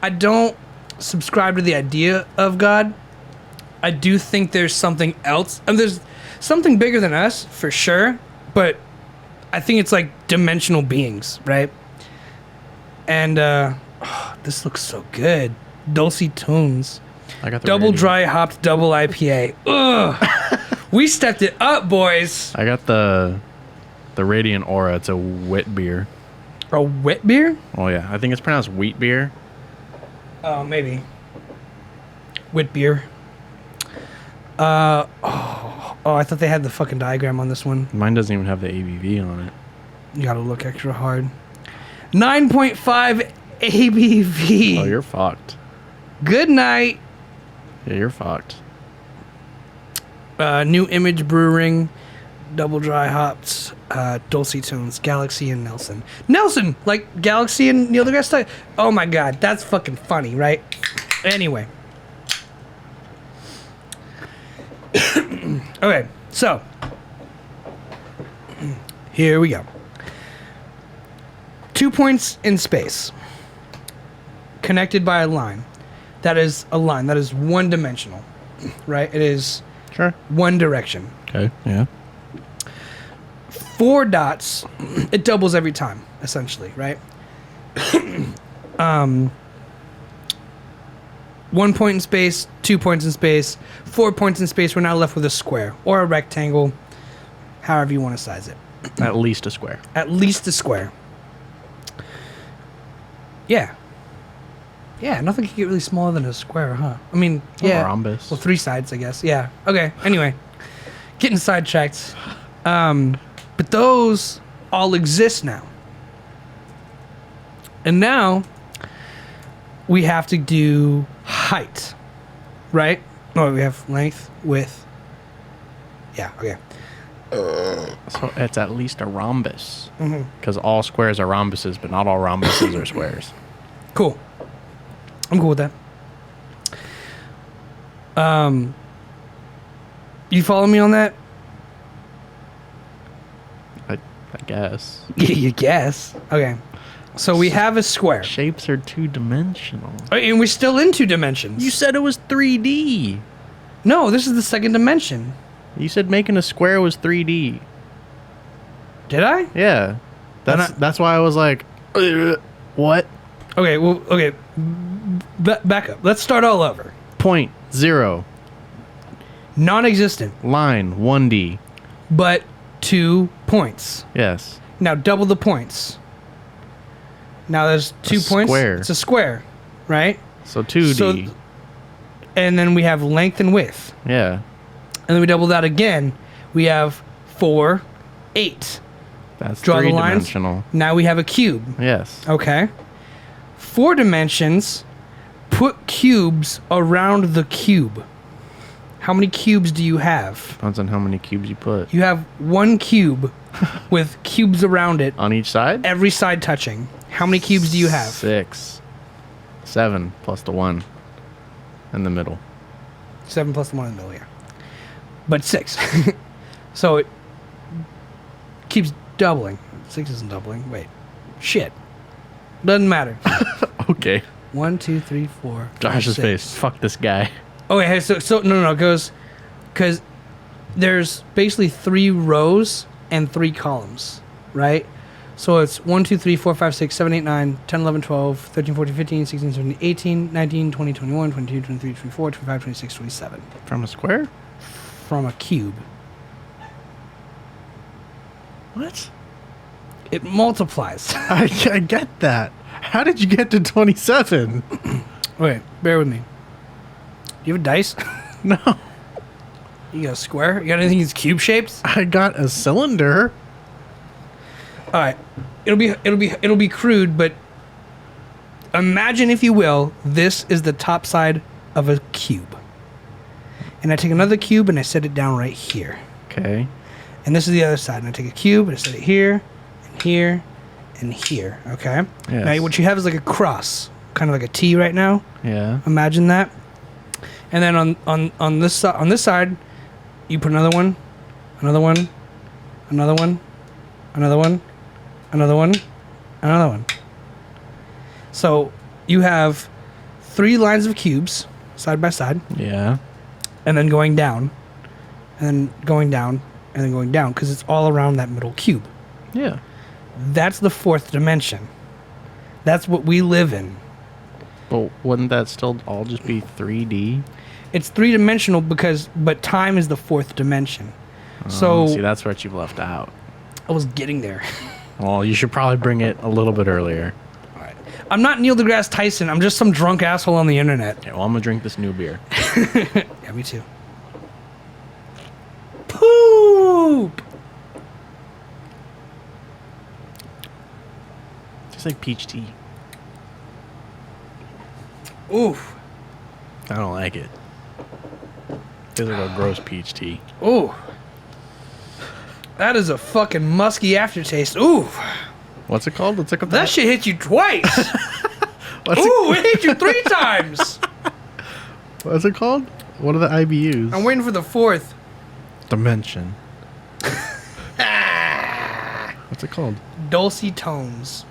don't subscribe to the idea of God. I do think there's something else. And there's something bigger than us, for sure, but I think it's like dimensional beings, right? And this looks so good. Dulce Tunes. I got the Double radio. dry hopped double IPA. Ugh. We stepped it up, boys. I got the Radiant Aura. It's a wit beer. A wet beer? Oh yeah, I think it's pronounced wheat beer. Oh, maybe. Wit beer. I thought they had the fucking diagram on this one. Mine doesn't even have the ABV on it. You gotta look extra hard. 9.5 ABV. Oh, you're fucked. Good night. Yeah, you're fucked. New Image Brewing, double dry hops, Dulce Tunes, Galaxy and Nelson. Nelson, like Galaxy and Neil deGrasse Tyson. Oh my god, that's fucking funny, right? Anyway. Okay, so here we go. 2 points in space, connected by a line. That is a line. That is one dimensional, right? It is Sure. one direction. Okay. Yeah. 4 dots, it doubles every time, essentially, right? 1 point in space, 2 points in space, 4 points in space. We're now left with a square or a rectangle, however you want to size it. At least a square. At least a square. Yeah. Yeah, nothing can get really smaller than a square, huh? I mean, yeah. A rhombus. Well, 3 sides, I guess. Yeah. Okay. Anyway, getting sidetracked. But those all exist now. And now we have to do height, right? Oh, we have length, width. Yeah, okay. So it's at least a rhombus. Mm-hmm. Because all squares are rhombuses, but not all rhombuses are squares. Cool. I'm cool with that. You follow me on that? I guess. You guess. Okay. So we have a square. Shapes are two-dimensional. And we're still in 2 dimensions. You said it was 3D. No, this is the 2nd dimension. You said making a square was 3D. Did I? Yeah. That's why I was like, what? Okay, well, okay. Back up. Let's start all over. Point, 0. Non-existent, Line, 1D. but 2 points. Yes. Now double the points. Now there's 2 points. Square. It's a square, right? So 2D. So, and then we have length and width. Yeah. And then we double that again. We have 4, 8. That's Draw the lines. three-dimensional. Now we have a cube. Yes. Okay. 4 dimensions. Put cubes around the cube. How many cubes do you have? Depends on how many cubes you put. You have one cube with cubes around it. On each side? Every side touching. How many cubes do you have? 6. 7 plus the 1 in the middle. 7 plus the 1 in the middle, yeah. But 6. So it keeps doubling. 6 isn't doubling. Wait. Shit. Doesn't matter. Okay. 1, 2, 3, 4. Josh's 5, 6. face. Fuck this guy. Okay, so no, it goes, because there's basically 3 rows and 3 columns, right? So it's 1, 2, 3, 4, 5, 6, 7, 8, 9, 10, 11, 12, 13, 14, 15, 16, 17, 18, 19, 20, 21, 22, 23, 24, 25, 26, 27. From a square? From a cube. What? It multiplies. I get that. How did you get to 27? Wait, bear with me. Do you have a dice? No. You got a square? You got anything that's cube shaped? I got a cylinder. All right. It'll be crude, but imagine, if you will, this is the top side of a cube. And I take another cube and I set it down right here. Okay. And this is the other side. And I take a cube and I set it here and here and here. Okay? Yes. Now what you have is like a cross, kind of like a T right now. Yeah. Imagine that. And then on this side, you put another one, another one, another one, another one, another one, another one. So you have 3 lines of cubes side by side, Yeah. and then going down, and then going down, and then going down, because it's all around that middle cube. Yeah. That's the 4th dimension. That's what we live in. But wouldn't that still all just be 3D? It's 3-dimensional but time is the 4th dimension. So See, that's what you've left out. I was getting there. Well, you should probably bring it a little bit earlier. All right. I'm not Neil deGrasse Tyson. I'm just some drunk asshole on the internet. Okay, well, I'm gonna drink this new beer. Yeah, me too. Poop! Tastes like peach tea. Oof. I don't like it. Tastes like a gross peach tea. Ooh. That is a fucking musky aftertaste. Ooh. What's it called? Let's look up That shit hit you twice. Ooh, it hit you 3 times. What's it called? What are the IBUs? I'm waiting for the 4th. Dimension. What's it called? Dulcy tones.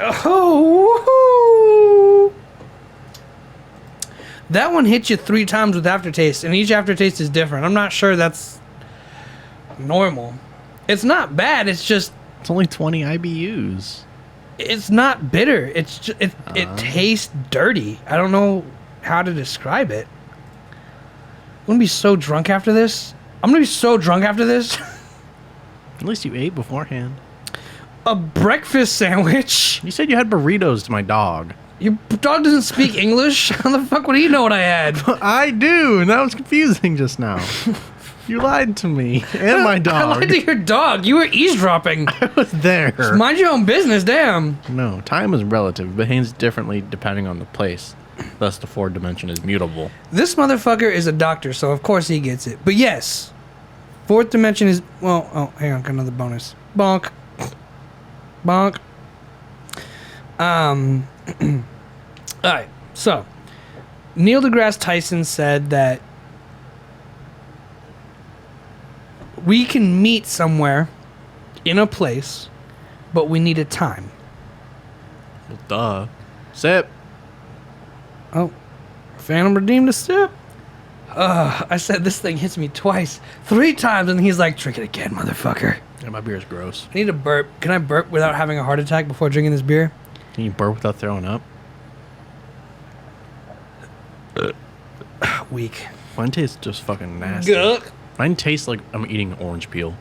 Oh, that one hit you 3 times with aftertaste, and each aftertaste is different. I'm not sure that's normal. It's not bad. It's just It's only 20 IBUs. it's not bitter. It's just, it tastes dirty. I don't know how to describe it. I'm gonna be so drunk after this. I'm gonna be so drunk after this. At least you ate beforehand. A breakfast sandwich. You said you had burritos to my dog. Your dog doesn't speak English. How the fuck would he know what I had? I do, and that was confusing just now. You lied to me and my I dog. lied to your dog. You were eavesdropping. I was there. Mind your own business, damn. No, time is relative. It behaves differently depending on the place. Thus, the 4th dimension is mutable. This motherfucker is a doctor, so of course he gets it. But yes, 4th dimension is, well, oh, hang on, got another bonus. Bonk. Bonk. Alright, so, Neil deGrasse Tyson said that we can meet somewhere in a place, but we need a time. Well, duh. Sip. Oh, Phantom redeemed a sip. I said this thing hits me twice, 3 times, and he's like, drink it again, motherfucker. Yeah, my beer is gross. I need a burp. Can I burp without having a heart attack before drinking this beer? Can you burp without throwing up? Weak. Mine tastes just fucking nasty. Guck. Mine tastes like I'm eating orange peel.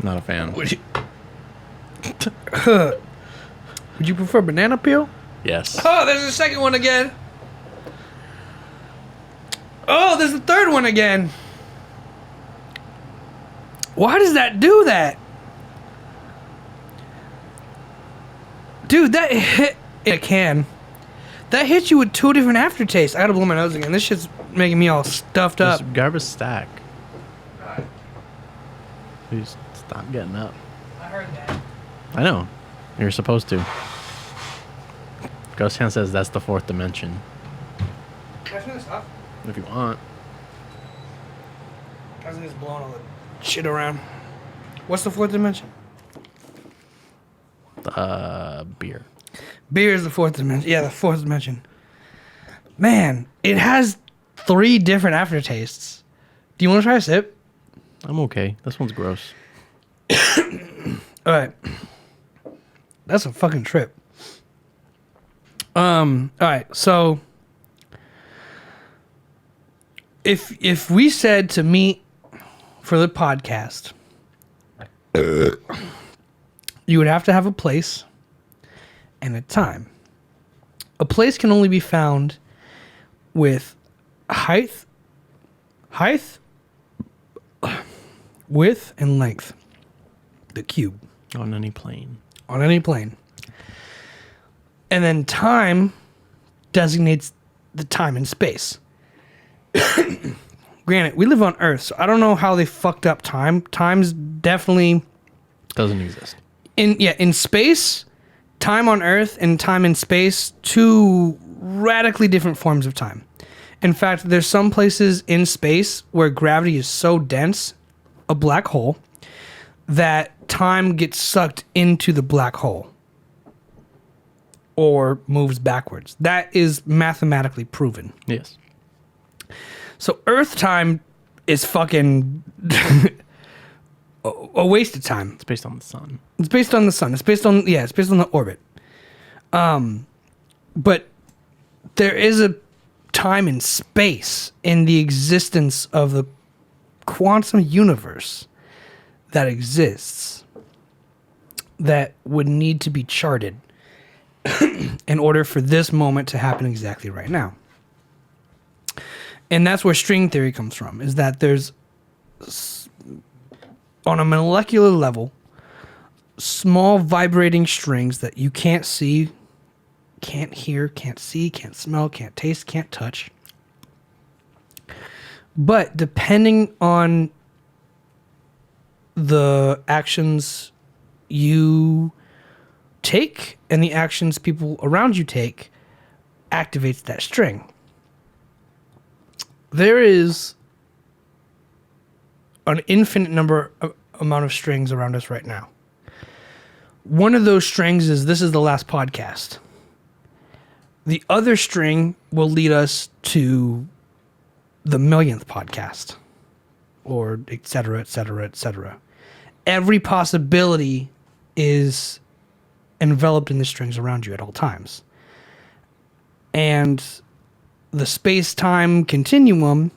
Not a fan. Would you prefer banana peel? Yes. Oh, there's a second one again. Oh, there's a third one again. Why does that do that? Dude, that hit it can. That hits you with 2 different aftertastes. I gotta blow my nose again. This shit's making me all stuffed up. Just grab a stack. Please stop getting up. I heard that. I know. You're supposed to. Ghost Hand says that's the 4th dimension. Can I turn this off? If you want. I was just blowing all the shit around. What's the 4th dimension? Beer. Beer is the 4th dimension. Yeah, the 4th dimension. Man, it has 3 different aftertastes. Do you want to try a sip? I'm okay. This one's gross. All right. That's a fucking trip. All right. So if we said to meet for the podcast, you would have to have a place and a time. A place can only be found with height, width, and length. The cube. On any plane. On any plane. And then time designates the time and space. Granted, we live on Earth, so I don't know how they fucked up time. Time's definitely Doesn't exist. in space, time on Earth and time in space, 2 radically different forms of time. In fact, there's some places in space where gravity is so dense, a black hole, that time gets sucked into the black hole or moves backwards. That is mathematically proven. Yes. So Earth time is fucking a waste of time. It's based on the sun. It's based on the sun. It's based on the orbit. But there is a time and space in the existence of the quantum universe that exists that would need to be charted in order for this moment to happen exactly right now. And that's where string theory comes from, is that there's, on a molecular level, small vibrating strings that you can't see, can't hear, can't see, can't smell, can't taste, can't touch. But depending on the actions you take and the actions people around you take activates that string. There is an infinite amount of strings around us right now. One of those strings is this is the last podcast. The other string will lead us to the 1,000,000th podcast, or et cetera, et cetera, et cetera. Every possibility is enveloped in the strings around you at all times. And the space-time continuum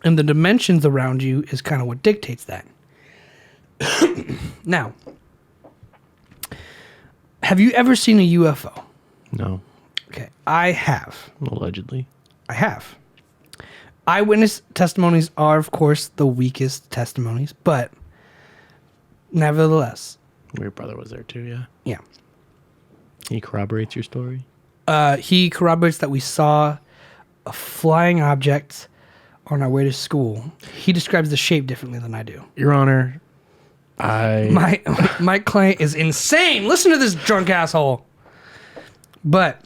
and the dimensions around you is kind of what dictates that. Now, have you ever seen a UFO? No. Okay, I have. Allegedly. I have. Eyewitness testimonies are, of course, the weakest testimonies, but nevertheless. Your brother was there too, yeah? Yeah. He corroborates your story? He corroborates that we saw a flying object on our way to school. He describes the shape differently than I do. Your Honor, My client is insane. Listen to this drunk asshole. But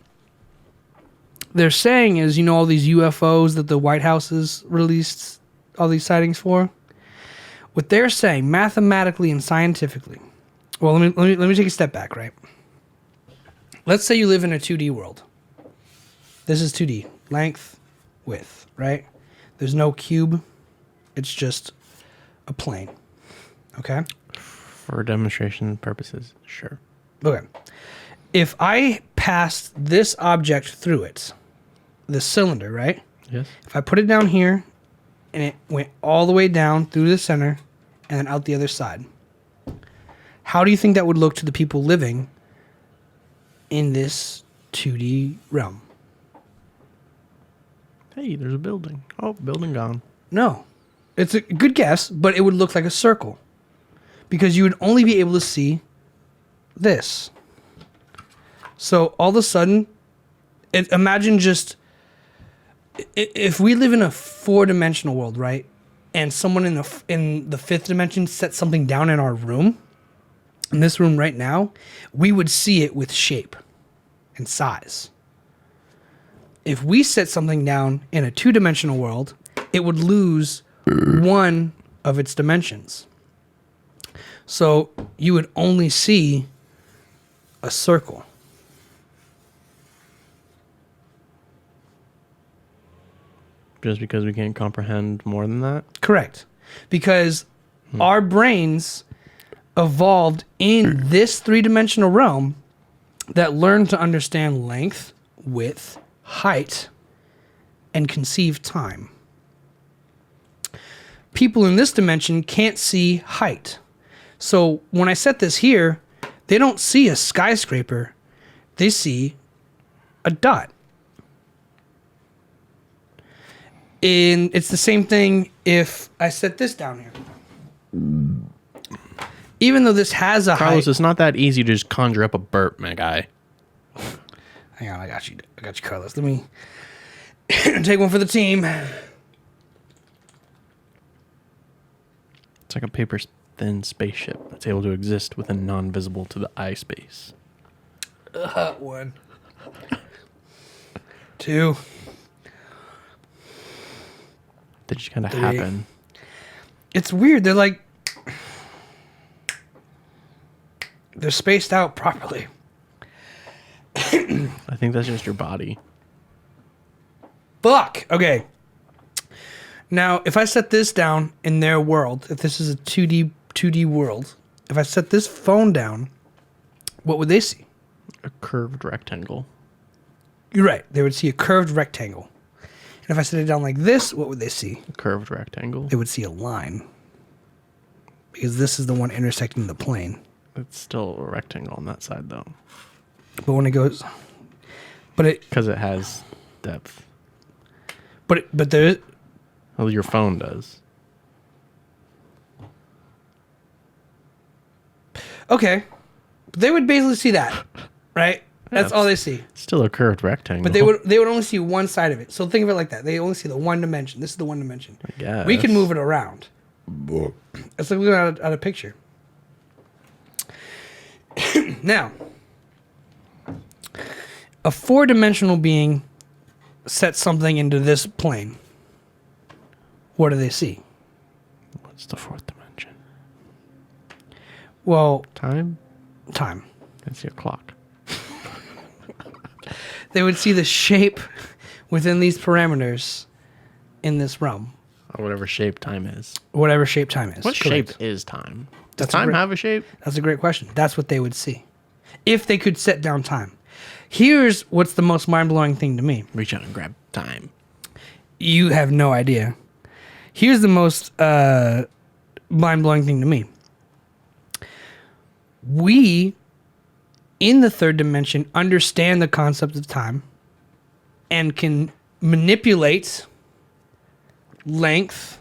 they're saying is, you know, all these UFOs that the White House has released all these sightings for? What they're saying mathematically and scientifically. Well, let me take a step back, right? Let's say you live in a 2D world. This is 2D. Length, width, right? There's no cube. It's just a plane. Okay? For demonstration purposes, sure. Okay. If I passed this object through it, the cylinder, right? Yes. If I put it down here and it went all the way down through the center and then out the other side, how do you think that would look to the people living in this 2D realm? Hey, there's a building. Oh, building gone. No. It's a good guess, but it would look like a circle. Because you would only be able to see this. So all of a sudden, imagine just if we live in a 4-dimensional world, right? And someone in the 5th dimension set something down in our room, in this room right now, we would see it with shape and size. If we set something down in a 2-dimensional world, it would lose one of its dimensions. So you would only see a circle. Just because we can't comprehend more than that? Correct. Because our brains evolved in this 3-dimensional realm that learned to understand length, width, height, and conceive time. People in this dimension can't see height. So when I set this here, they don't see a skyscraper. They see a dot. And it's the same thing if I set this down here. Even though this has a Carlos, height. it's not that easy to just conjure up a burp, my guy. Hang on, I got you, Carlos. Let me take one for the team. It's like a paper-thin spaceship that's able to exist within non-visible to the eye space. 1, 2. That just kind of 3. happen. It's weird. They're spaced out properly. I think that's just your body. Fuck. Okay. Now, if I set this down in their world, if this is a 2D world, if I set this phone down, what would they see? A curved rectangle. You're right. They would see a curved rectangle. And if I set it down like this, what would they see? A curved rectangle. They would see a line. Because this is the one intersecting the plane. It's still a rectangle on that side, though. But when it goes... Because it has depth. But there... Well, your phone does. Okay. They would basically see that, right? That's all they see. Still a curved rectangle. But they would only see one side of it. So think of it like that. They only see the one dimension. This is the one dimension. I guess. We can move it around. It's like looking at a picture. Now, a 4-dimensional being sets something into this plane. What do they see? What's the 4th dimension? Well, Time? time. I see a clock. They would see the shape within these parameters in this realm. Or whatever shape time is. Whatever shape time is. What Correct. shape is time? Does That's time have a shape? That's a great question. That's what they would see. If they could set down time. Here's what's the most mind-blowing thing to me. Reach out and grab time. You have no idea. Here's the most mind-blowing thing to me. We, in the 3rd dimension, understand the concept of time and can manipulate length,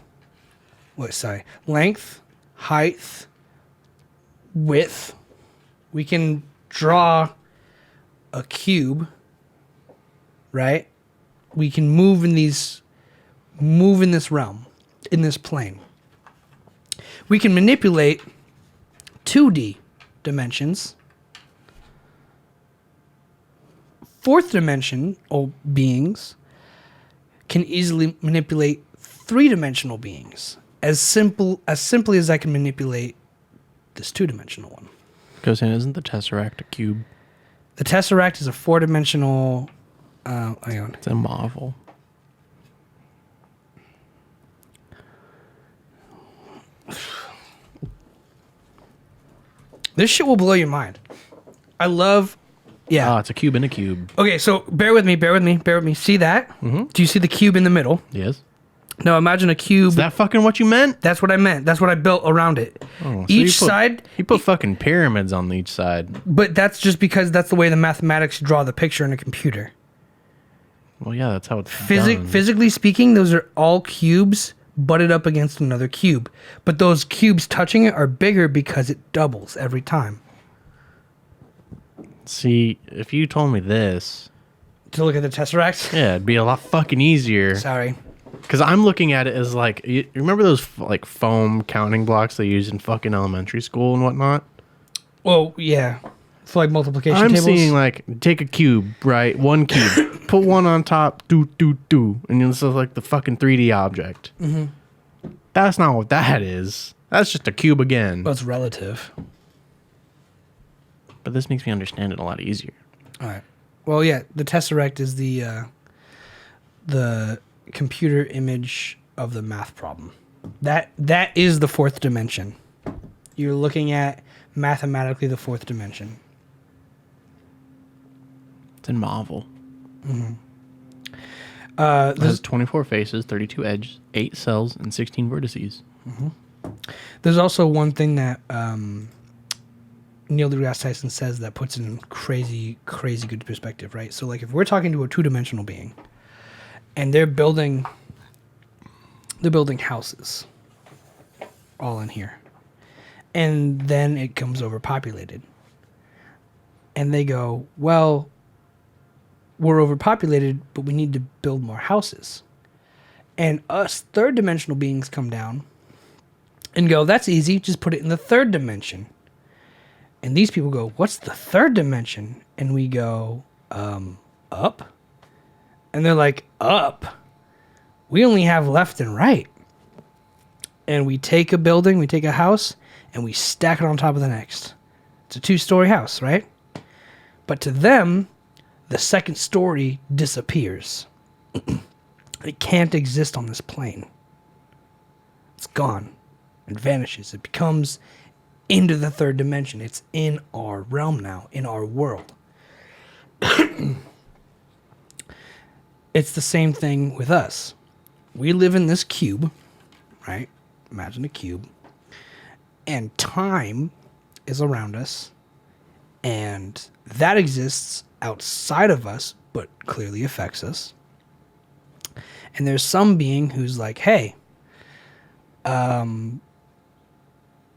height, width. We can draw a cube, right? We can move in this realm, in this plane. We can manipulate 2D dimensions. 4th dimensional beings can easily manipulate 3-dimensional beings as simply as I can manipulate this 2-dimensional one. Goes in, isn't the Tesseract a cube? The Tesseract is a 4-dimensional. Hang on. It's a marvel. This shit will blow your mind. I love. Yeah. Ah, it's a cube in a cube. Okay, so bear with me. See that? Mm-hmm. Do you see the cube in the middle? Yes. Now imagine a cube. Is that fucking what you meant? That's what I meant. That's what I built around it. Oh, so Each side. You put fucking pyramids on each side. But that's just because that's the way the mathematics draw the picture in a computer. Well, yeah, that's how it's done. Physically speaking, those are all cubes butted up against another cube. But those cubes touching it are bigger because it doubles every time. See, if you told me this, To look at the Tesseract? yeah, it'd be a lot fucking easier. Sorry. Because I'm looking at it as like, you remember those like foam counting blocks they use in fucking elementary school and whatnot? Well, yeah. For like multiplication I'm tables. seeing like, take a cube, right? One cube, put one on top, do, and this is like the fucking 3D object. Mm-hmm. That's not what that is. That's just a cube again. Well, it's relative. But this makes me understand it a lot easier. All right. Well, yeah, the Tesseract is the computer image of the math problem. That is the fourth dimension. You're looking at mathematically the fourth dimension. It's in Marvel. Mm-hmm. It has 24 faces, 32 edges, 8 cells, and 16 vertices. Mm-hmm. There's also one thing that Neil deGrasse Tyson says that puts it in crazy good perspective, right? So, like, if we're talking to a two-dimensional being, and they're building houses, all in here, and then it comes overpopulated, and they go, well, we're overpopulated, but we need to build more houses, and us third-dimensional beings come down and go, that's easy, just put it in the third dimension. And these people go, what's the third dimension? And we go, up? And they're like, up? We only have left and right. And we take a building, we take a house, and we stack it on top of the next. It's a 2-story house, right? But to them, the second story disappears. It can't exist on this plane. It's gone. It vanishes. It becomes into the third dimension. It's in our realm now, in our world. It's the same thing with us. We live in this cube, right? Imagine a cube. And time is around us. And that exists outside of us, but clearly affects us. And there's some being who's like, hey,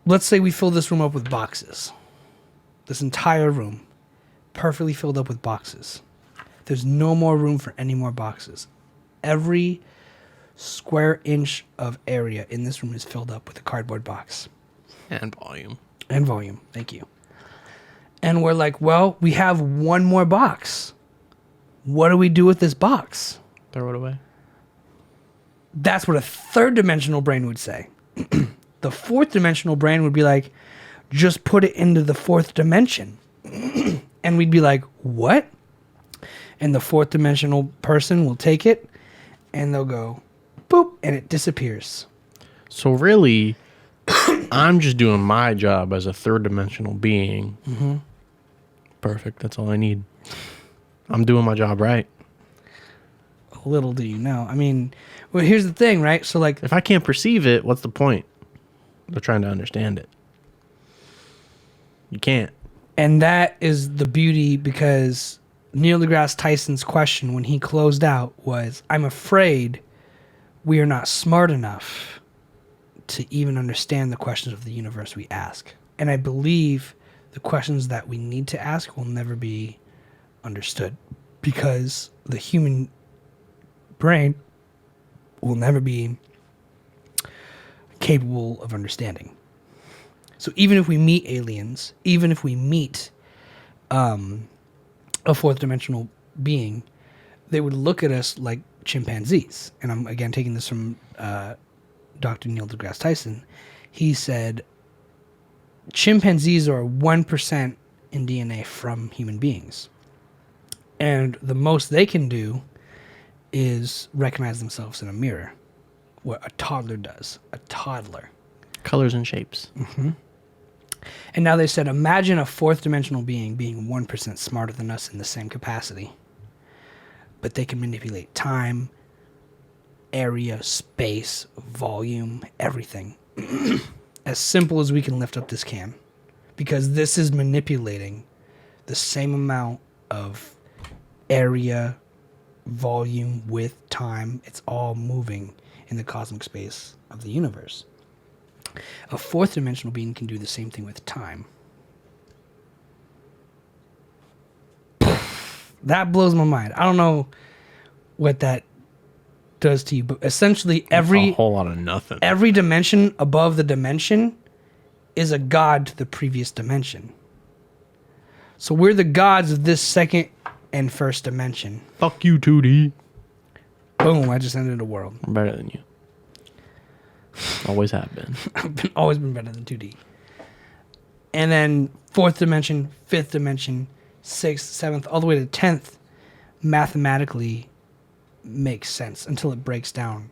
let's say we fill this room up with boxes. This entire room, perfectly filled up with boxes. There's no more room for any more boxes. Every square inch of area in this room is filled up with a cardboard box. And volume. And volume, thank you. And we're like, well, we have one more box. What do we do with this box? Throw it away. That's what a third dimensional brain would say. The fourth dimensional brain would be like, just put it into the fourth dimension. And we'd be like, what? And the fourth dimensional person will take it and they'll go, boop, and it disappears. So really, I'm just doing my job as a third dimensional being. Mm-hmm. Perfect. That's all I need. I'm doing my job right. Little do you know. I mean, well, here's the thing, right? So, like, if I can't perceive it, what's the point? They're trying to understand it. You can't. And that is the beauty, because Neil deGrasse Tyson's question when he closed out was, I'm afraid we are not smart enough to even understand the questions of the universe we ask. And I believe the questions that we need to ask will never be understood, because the human brain will never be capable of understanding. So even if we meet aliens, even if we meet a fourth dimensional being, they would look at us like chimpanzees. And I'm again taking this from Dr. Neil deGrasse Tyson. He said chimpanzees are 1% in DNA from human beings. And the most they can do is recognize themselves in a mirror. What a toddler does. A toddler. Colors and shapes. Mm-hmm. And now they said, imagine a fourth dimensional being 1% smarter than us in the same capacity. But they can manipulate time, area, space, volume, everything. As simple as we can lift up this can. Because this is manipulating the same amount of area, volume, width, time. It's all moving in the cosmic space of the universe. A fourth dimensional being can do the same thing with time. That blows my mind. I don't know what that does to you, but essentially A whole lot of nothing. every dimension above the dimension is a god to the previous dimension. So we're the gods of this second and first dimension. Fuck you, 2D. Boom, I just ended a world. I'm better than you. Always have been. Always been better than 2D. And then fourth dimension, fifth dimension, sixth, seventh, all the way to 10th mathematically makes sense until it breaks down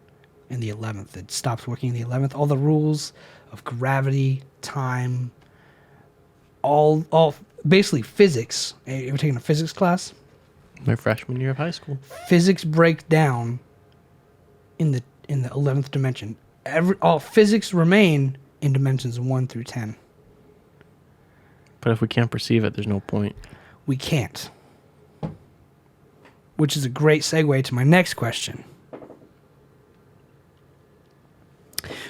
in the 11th. It stops working in the 11th. All the rules of gravity, time, all basically physics. You ever taken a physics class? My freshman year of high school. Physics break down in the 11th dimension. All physics remain in dimensions 1 through 10. But if we can't perceive it, there's no point. We can't. Which is a great segue to my next question.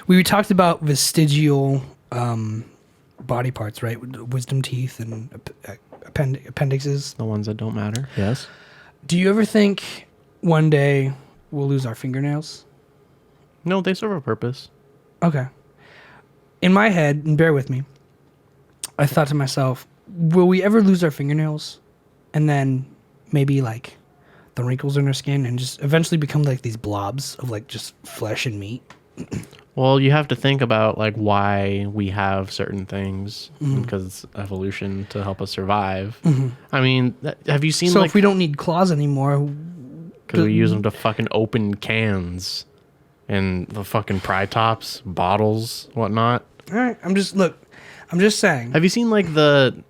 We talked about vestigial body parts, right? Wisdom teeth and appendixes. The ones that don't matter. Yes. Do you ever think one day we'll lose our fingernails? No, they serve a purpose. Okay. In my head, and bear with me, I thought to myself, will we ever lose our fingernails? And then maybe like the wrinkles in our skin and just eventually become like these blobs of like just flesh and meat? Well, you have to think about like why we have certain things because it's evolution to help us survive. I mean, have you seen So like if we don't need claws anymore, because we use them to fucking open cans and the fucking pry tops, bottles, whatnot. all right, I'm just saying. Have you seen like the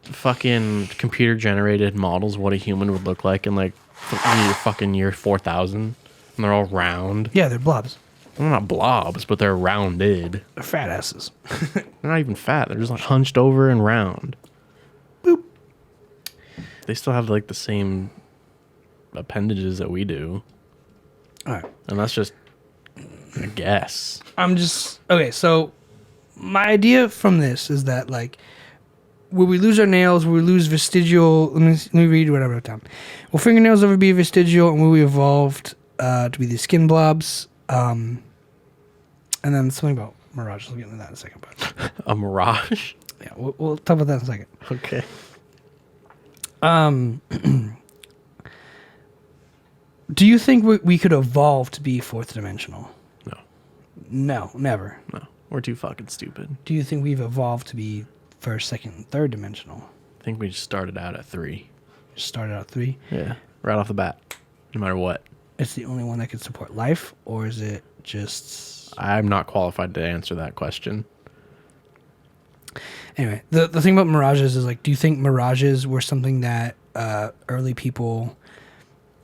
fucking computer generated models of what a human would look like in like fucking year 4000? And they're all round. Yeah, they're blobs. They're not blobs, but they're rounded. They're fat asses. They're not even fat. They're just like hunched over and round. Boop. They still have like the same appendages that we do. All right. And that's just a guess. Okay, so my idea from this is that like, will we lose our nails? Will we lose vestigial? Let me read whatever down. Will fingernails ever be vestigial, and will we evolved to be these skin blobs? And then something about mirages. We'll get into that in a second. But A mirage? yeah, we'll talk about that in a second. Okay. Do you think we could evolve to be fourth dimensional? No. No, never. No. We're too fucking stupid. Do you think we've evolved to be first, second, and third dimensional? I think we just started out at 3. Just started out 3. Yeah. Right off the bat. No matter what. It's the only one that can support life, or is it just... I'm not qualified to answer that question. Anyway, the thing about mirages is, like, do you think mirages were something that early people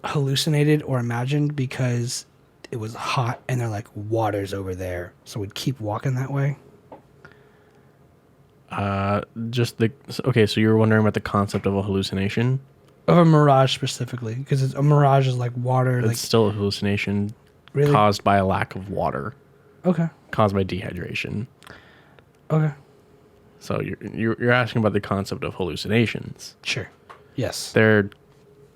hallucinated or imagined because it was hot and they're like, water's over there, so we'd keep walking that way? Okay, so you were wondering about the concept of a hallucination? Of a mirage specifically, because a mirage is like water. It's like still a hallucination really? caused by a lack of water, Okay. caused by dehydration. Okay. So you're asking about the concept of hallucinations. Sure. Yes. They're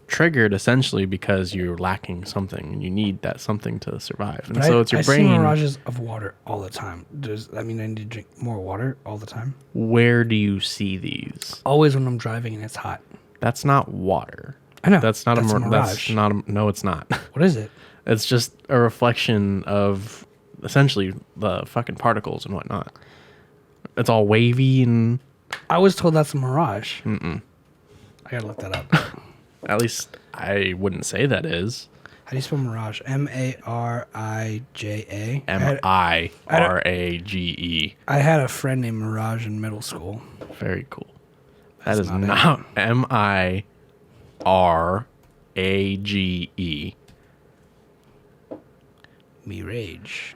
triggered essentially because you're lacking something and you need that something to survive. And But so it's your I brain. see mirages of water all the time. Does that mean I need to drink more water all the time? Where do you see these? Always when I'm driving and it's hot. That's not water. I know. That's not a a mirage. That's not a, no, it's not. What is it? It's just a reflection of essentially the fucking particles and whatnot. It's all wavy and... I was told that's a mirage. I gotta look that up. At least I wouldn't say that is. How do you spell mirage? M-A-R-I-J-A. M-I-R-A-G-E. I had a friend named Mirage in middle school. Very cool. That's That is not it. not M-I-R-A-G-E. Mirage.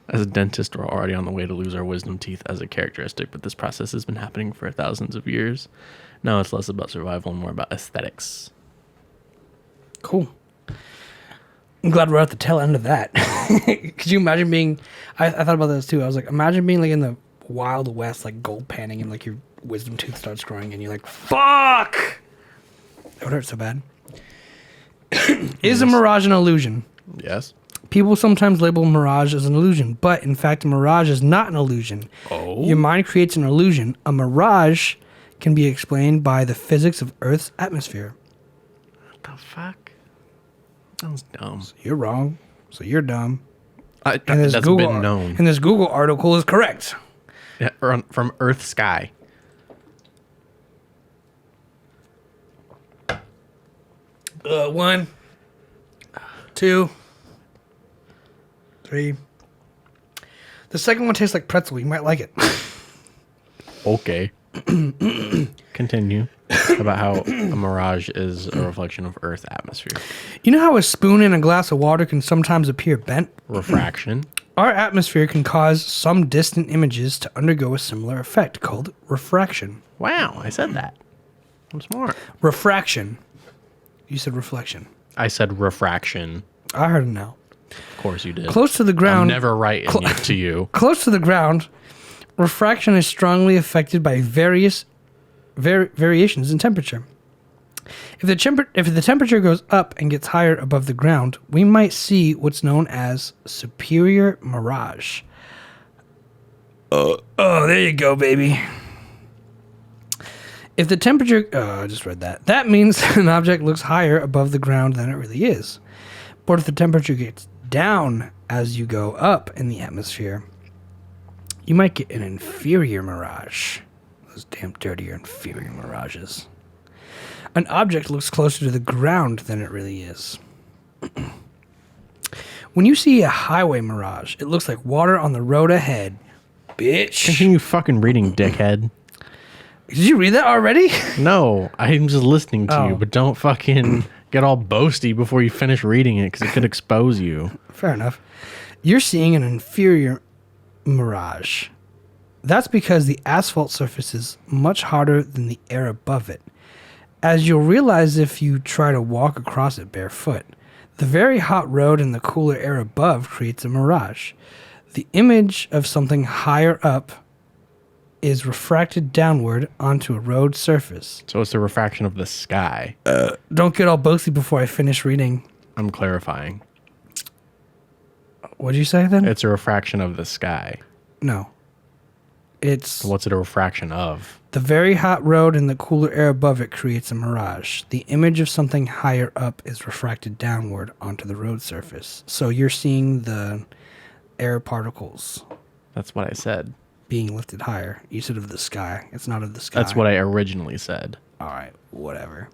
As a dentist, we're already on the way to lose our wisdom teeth as a characteristic, but this process has been happening for thousands of years. Now it's less about survival and more about aesthetics. Cool. I'm glad we're at the tail end of that. Could you imagine being... I thought about this too. I was like, imagine being like in the Wild West, like gold panning, and like your wisdom tooth starts growing and you're like, fuck! would hurt so bad. Is a mirage an illusion? Yes. People sometimes label mirage as an illusion, but in fact, a mirage is not an illusion. Oh. Your mind creates an illusion. A mirage can be explained by the physics of Earth's atmosphere. What the fuck? That was dumb. You're wrong. So you're dumb. That's Google, been known. And this Google article is correct. Yeah, from Earth Sky. One, two, three. The second one tastes like pretzel. You might like it. Okay. Continue about how a mirage is a reflection of Earth's atmosphere. You know how a spoon in a glass of water can sometimes appear bent? Refraction. Our atmosphere can cause some distant images to undergo a similar effect called refraction. Wow, I said that. I'm smart. Refraction. You said reflection. I said refraction. I heard it now. Of course you did. Close to the ground. I'm never right to you. Close to the ground, refraction is strongly affected by various variations in temperature. If the temperature goes up and gets higher above the ground, we might see what's known as superior mirage. Oh, there you go, baby. If the temperature... I just read that. That means an object looks higher above the ground than it really is. But if the temperature gets down as you go up in the atmosphere, you might get an inferior mirage. Those damn dirtier inferior mirages. An object looks closer to the ground than it really is. When you see a highway mirage, it looks like water on the road ahead. Bitch. Continue fucking reading, dickhead. Did you read that already? No, I'm just listening to you, Oh. but don't fucking get all boasty before you finish reading it, because it could expose you. Fair enough. You're seeing an inferior mirage. That's because the asphalt surface is much harder than the air above it. As you'll realize if you try to walk across it barefoot, the very hot road and the cooler air above creates a mirage. The image of something higher up is refracted downward onto a road surface. So it's a refraction of the sky. Don't get all boasty before I finish reading. I'm clarifying. What'd you say then? It's a refraction of the sky. No. It's So what's it a refraction of? the very hot road and the cooler air above it creates a mirage. The image of something higher up is refracted downward onto the road surface. So you're seeing the air particles That's what I said. being lifted higher. You said of the sky. It's not of the sky. That's what I originally said. All right, whatever.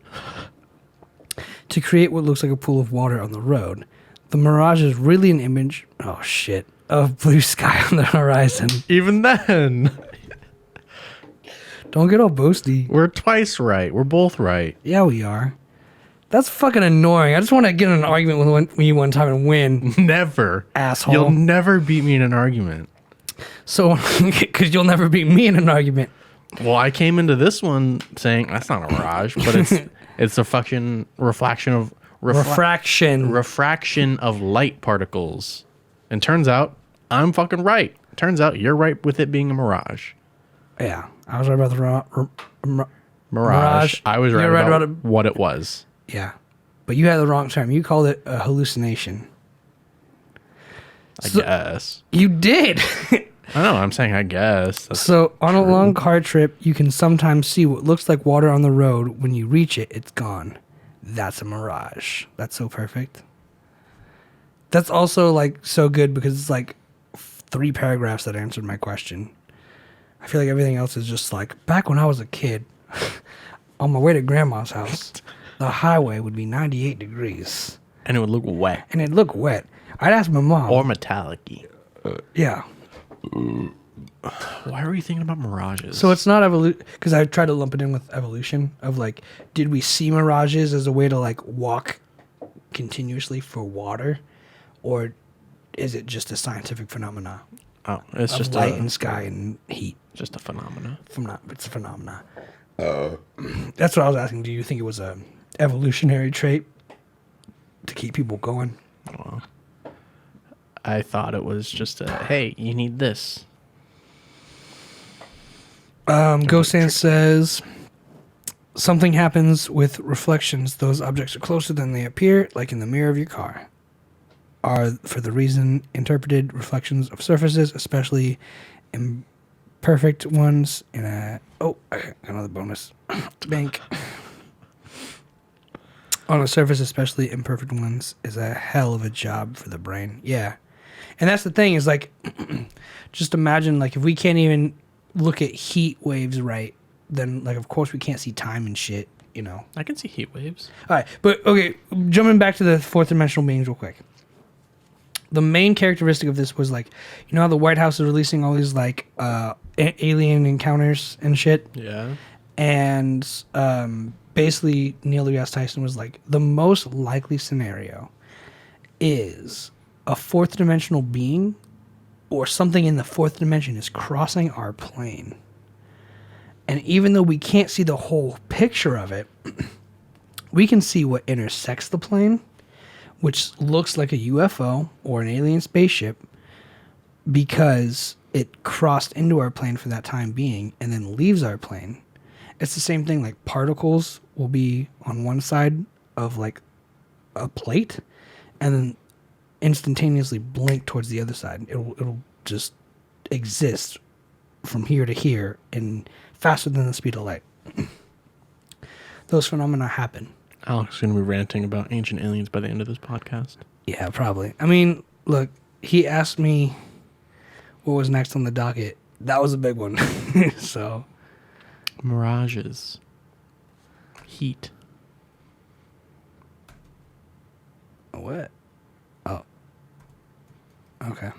To create what looks like a pool of water on the road, the mirage is really an image, oh shit, of blue sky on the horizon. Even then, Don't get all boasty. we're twice right. We're both right. Yeah, we are. That's fucking annoying. I just want to get in an argument with you one time and win, Never. asshole. You'll never beat me in an argument. So, because you'll never beat me in an argument. Well, I came into this one saying that's not a mirage, but it's a fucking reflection of Refraction. of light particles. And turns out I'm fucking right. Turns out you're right with it being a mirage. Yeah, I was right about the wrong. Mirage. I was right, You're right about, about it. what it was. Yeah, but you had the wrong term. You called it a hallucination. I guess. You did. I know. I'm saying I guess. That's So, on a true. long car trip, you can sometimes see what looks like water on the road. When you reach it, it's gone. That's a mirage. That's so perfect. That's also like so good because it's like 3 paragraphs that answered my question. I feel like everything else is just like, back when I was a kid, on my way to grandma's house, the highway would be 98 degrees. And it would look wet And it'd look wet. I'd ask my mom. or metallic-y. Yeah. Why were you thinking about mirages? So it's not evolution, because I tried to lump it in with evolution of like, did we see mirages as a way to like walk continuously for water, or is it just a scientific phenomena it's of just light and sky and heat? just a phenomena. It's a phenomena. That's what I was asking. Do you think it was a evolutionary trait to keep people going? Well, I thought it was just a, hey, you need this. Ghost Sans says, Something happens with reflections. Those objects are closer than they appear, like in the mirror of your car. Are, for the reason, interpreted reflections of surfaces, especially imperfect ones in a... Oh, I got another bonus. Bank. On a surface, especially imperfect ones, is a hell of a job for the brain. Yeah. And that's the thing, is like, just imagine, like, if we can't even look at heat waves right, then, like, of course we can't see time and shit, you know. I can see heat waves. All right, but, okay, jumping back to the fourth dimensional beings real quick. The main characteristic of this was, like, you know how the White House is releasing all these, like, alien encounters and shit? Yeah. And basically Neil deGrasse Tyson was like, the most likely scenario is a fourth dimensional being or something in the fourth dimension is crossing our plane. And even though we can't see the whole picture of it, we can see what intersects the plane, which looks like a UFO or an alien spaceship, because it crossed into our plane for that time being and then leaves our plane. It's the same thing, like particles will be on one side of like a plate and then instantaneously blink towards the other side. It'll just exist from here to here and faster than the speed of light. Those phenomena happen. Alex is going to be ranting about ancient aliens by the end of this podcast. Yeah, probably. I mean, look, he asked me what was next on the docket. That was a big one. So, mirages. Heat. What? Oh. Okay.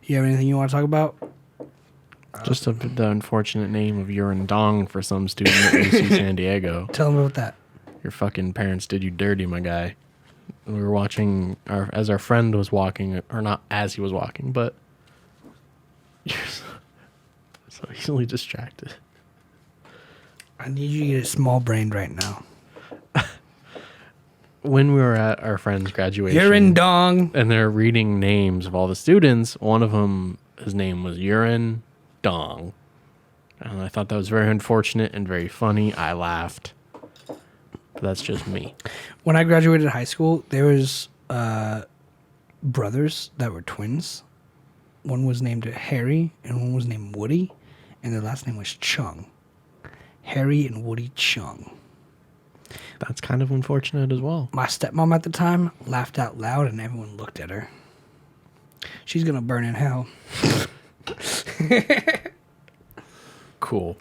You have anything you want to talk about? Just the unfortunate name of urine dong for some student at UC San Diego. Tell them about that. Your fucking parents did you dirty, my guy. We were watching, as our friend was walking, or not as he was walking, but you're so easily distracted. I need you to get small-brained right now. When we were at our friend's graduation, Urine dong. and they're reading names of all the students, one of them, his name was Urine Dong. And I thought that was very unfortunate and very funny. I laughed. But that's just me. When I graduated high school, there was brothers that were twins. One was named Harry and one was named Woody, and their last name was Chung. Harry and Woody Chung. That's kind of unfortunate as well. My stepmom at the time laughed out loud and everyone looked at her. She's gonna burn in hell. Cool.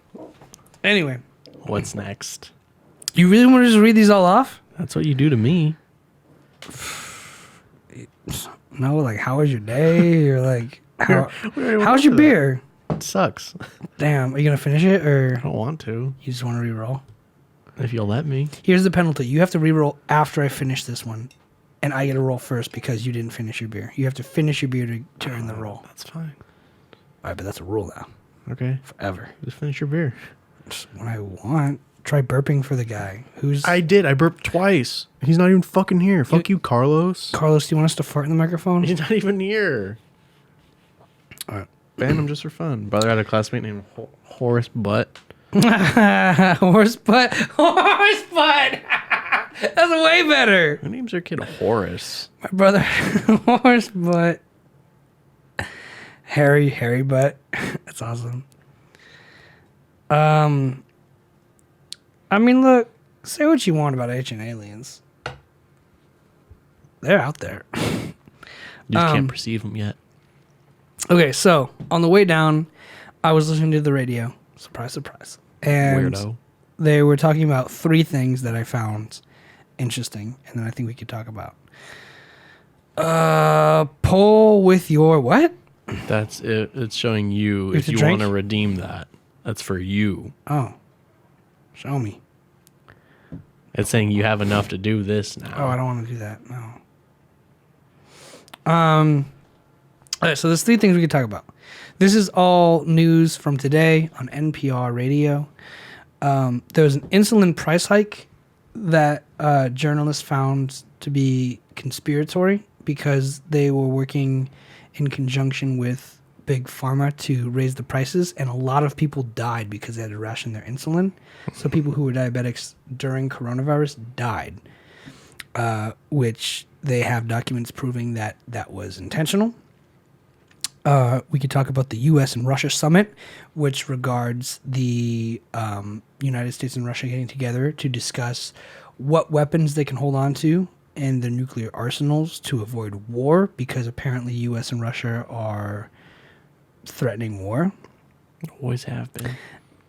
Anyway. What's next? You really want to just read these all off? That's what you do to me. No, like, how was your day? Or like, how's your that. beer? It sucks. Damn, are you gonna finish it or I don't want to. you just want to re-roll? If you'll let me. Here's the penalty. You have to re-roll after I finish this one. And I get to roll first because you didn't finish your beer. You have to finish your beer to earn the roll. That's fine. All right, but that's a rule now. Okay. Forever. Just finish your beer. Just when I want. Try burping for the guy who's... I did. I burped twice. He's not even fucking here. Fuck you, Carlos. Carlos, do you want us to fart in the microphone? He's not even here. All right. Random just for fun. Brother had a classmate named Horace Butt. Horse butt. Horse butt. That's way better. Who names their kid Horace? My brother, horse butt. Harry butt. That's awesome. I mean, look, say what you want about ancient aliens. They're out there. You just can't perceive them yet. Okay, so on the way down, I was listening to the radio. Surprise, surprise. And Weirdo. they were talking about 3 things that I found interesting, and then I think we could talk about. Pull with your what? That's it. It's showing you have if to you drink? want to redeem that. That's for you. Oh, show me. It's saying you have enough to do this now. Oh, I don't want to do that. No. All right, so there's 3 things we could talk about. This is all news from today on NPR radio. There was an insulin price hike that journalists found to be conspiratory because they were working in conjunction with big pharma to raise the prices, and a lot of people died because they had to ration their insulin. So people who were diabetics during coronavirus died, which they have documents proving that that was intentional. We could talk about the U.S. and Russia summit, which regards the United States and Russia getting together to discuss what weapons they can hold on to and their nuclear arsenals to avoid war, because apparently U.S. and Russia are threatening war. Always have been.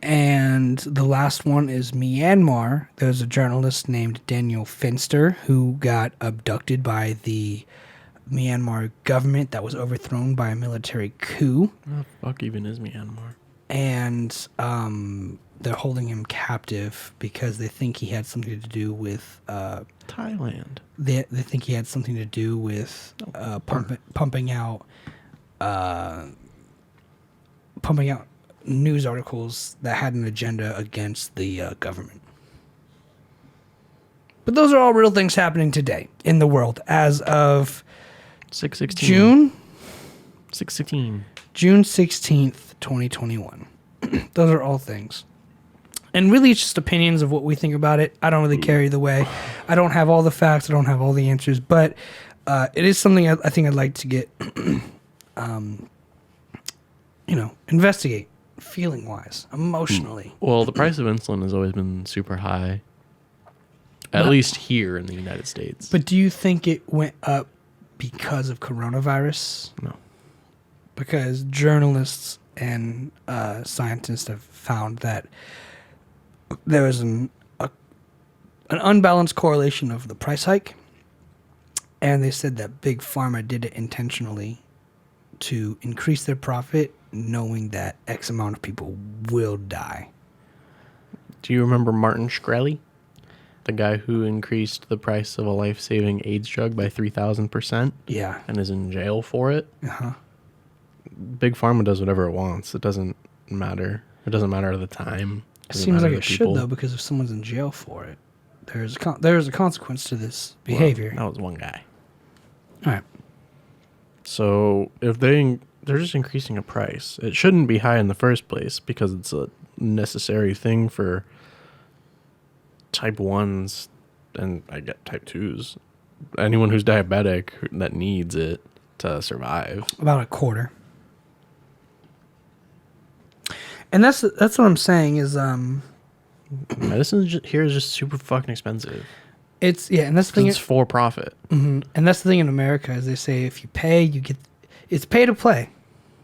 And the last one is Myanmar. There's a journalist named Daniel Finster who got abducted by the Myanmar government that was overthrown by a military coup. What the fuck even is Myanmar? And they're holding him captive because they think he had something to do with... Thailand. They think he had something to do with pumping out news articles that had an agenda against the government. But those are all real things happening today in the world as of 6/16. June 6/16. June 16th, 2021. Those are all things. And really, it's just opinions of what we think about it. I don't really care either way. I don't have all the facts. I don't have all the answers. But it is something I think I'd like to get, investigate feeling-wise, emotionally. Well, the price of insulin has always been super high, at least here in the United States. But do you think it went up because of coronavirus? No. Because journalists and scientists have found that there was an unbalanced correlation of the price hike, and they said that Big Pharma did it intentionally to increase their profit, knowing that X amount of people will die. Do you remember Martin Shkreli? The guy who increased the price of a life-saving AIDS drug by 3,000%? Yeah. And is in jail for it? Uh-huh. Big Pharma does whatever it wants. It doesn't matter. It doesn't matter at the time. It seems like it should, though, because if someone's in jail for it, there's a consequence to this behavior. Well, that was one guy. All right. So if they're just increasing a price, it shouldn't be high in the first place because it's a necessary thing for type 1s and I get type 2s. Anyone who's diabetic that needs it to survive. About a quarter. And that's what I'm saying is medicine here is just super fucking expensive. And that's the thing. It's for profit. Mm-hmm. And that's the thing in America is they say if you pay, you get. It's pay to play.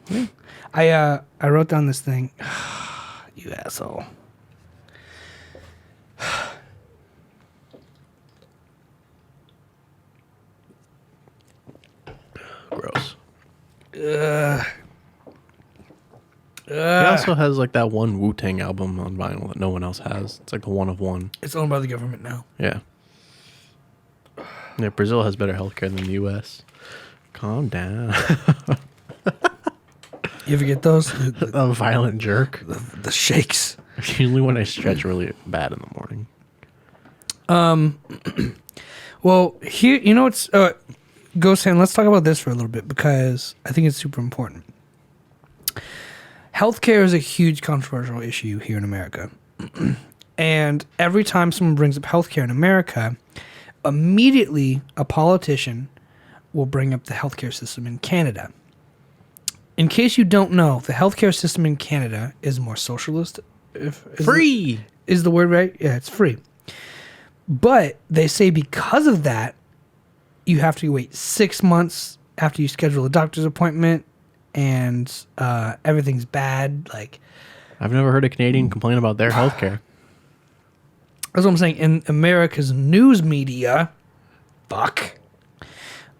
Yeah. I wrote down this thing. You asshole. Gross. He He also has like that one Wu-Tang album on vinyl that no one else has. It's like a one of one. It's owned by the government now. Yeah. Yeah, Brazil has better healthcare than the U.S. Calm down. You ever get those? A violent jerk. The shakes. Usually when I stretch really bad in the morning. Well, here, it's Ghost Hand. Let's talk about this for a little bit because I think it's super important. Healthcare is a huge controversial issue here in America. And every time someone brings up healthcare in America, immediately a politician will bring up the healthcare system in Canada. In case you don't know, the healthcare system in Canada is more socialist. Free! Is the word right? Yeah, it's free. But they say because of that, you have to wait 6 months after you schedule a doctor's appointment, and everything's bad. Like, I've never heard a Canadian complain about their healthcare. That's what I'm saying. In America's news media, that's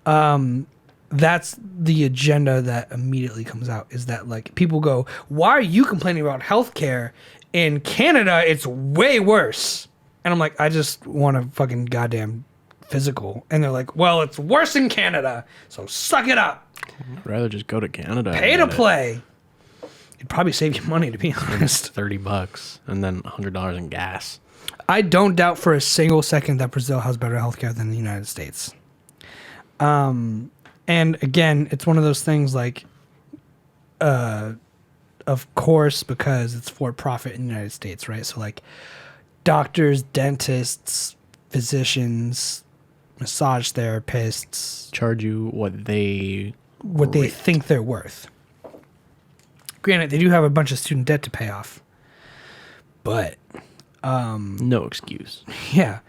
the agenda that immediately comes out, is that like people go, why are you complaining about healthcare? In Canada, it's way worse. And I'm like, I just want a fucking goddamn physical. And they're like, well, it's worse in Canada, so suck it up. I'd rather just go to Canada. Pay to play. It'd probably save you money, to be honest. $30 and then $100 in gas. I don't doubt for a single second that Brazil has better healthcare than the United States. And again, it's one of those things like of course, because it's for profit in the United States, right? So like doctors, dentists, physicians, massage therapists Charge you what they think they're worth. Granted, they do have a bunch of student debt to pay off, but no excuse. yeah,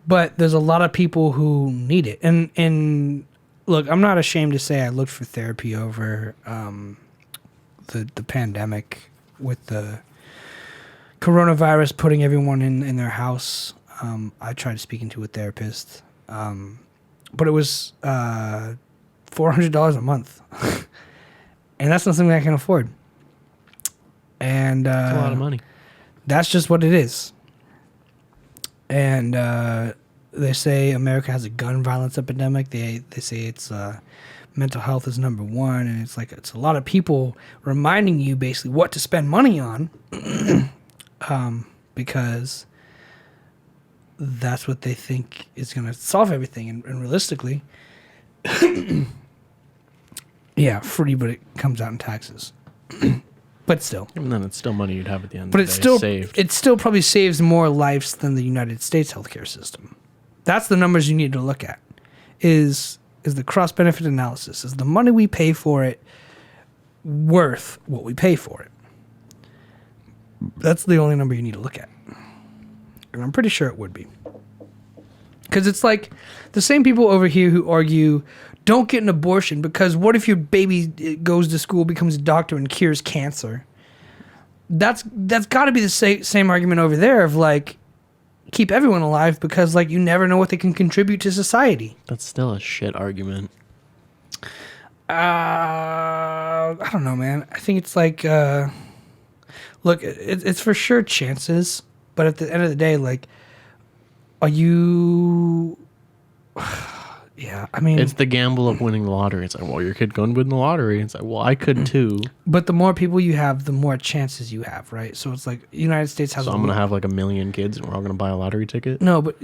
but there's a lot of people who need it. And look, I'm not ashamed to say I looked for therapy over the pandemic with the coronavirus putting everyone in their house. I tried speaking to a therapist, but it was $400 a month, and that's not something I can afford. And That's a lot of money. That's just what it is. And they say America has a gun violence epidemic. They say it's mental health is number one, and it's like it's a lot of people reminding you basically what to spend money on, because that's what they think is going to solve everything. And realistically, yeah, free, but it comes out in taxes. But still. And then it's still money you'd have at the end But of the day saved. it still probably saves more lives than the United States healthcare system. That's the numbers you need to look at. Is the cross-benefit analysis. Is the money we pay for it worth what we pay for it? That's the only number you need to look at. And I'm pretty sure it would be. Because it's like the same people over here who argue, don't get an abortion because what if your baby goes to school, becomes a doctor, and cures cancer? That's got to be the same argument over there of like, keep everyone alive because like you never know what they can contribute to society. That's still a shit argument. I don't know, man. I think it's like, look, it's for sure chances, but at the end of the day, like, are you? Yeah, I mean, It's the gamble of winning the lottery. It's like, well, your kid could win the lottery. It's like, well, I could too. but the more people you have, the more chances you have, right? So it's like United States has. So I'm gonna have like 1 million kids, and we're all gonna buy a lottery ticket. No, but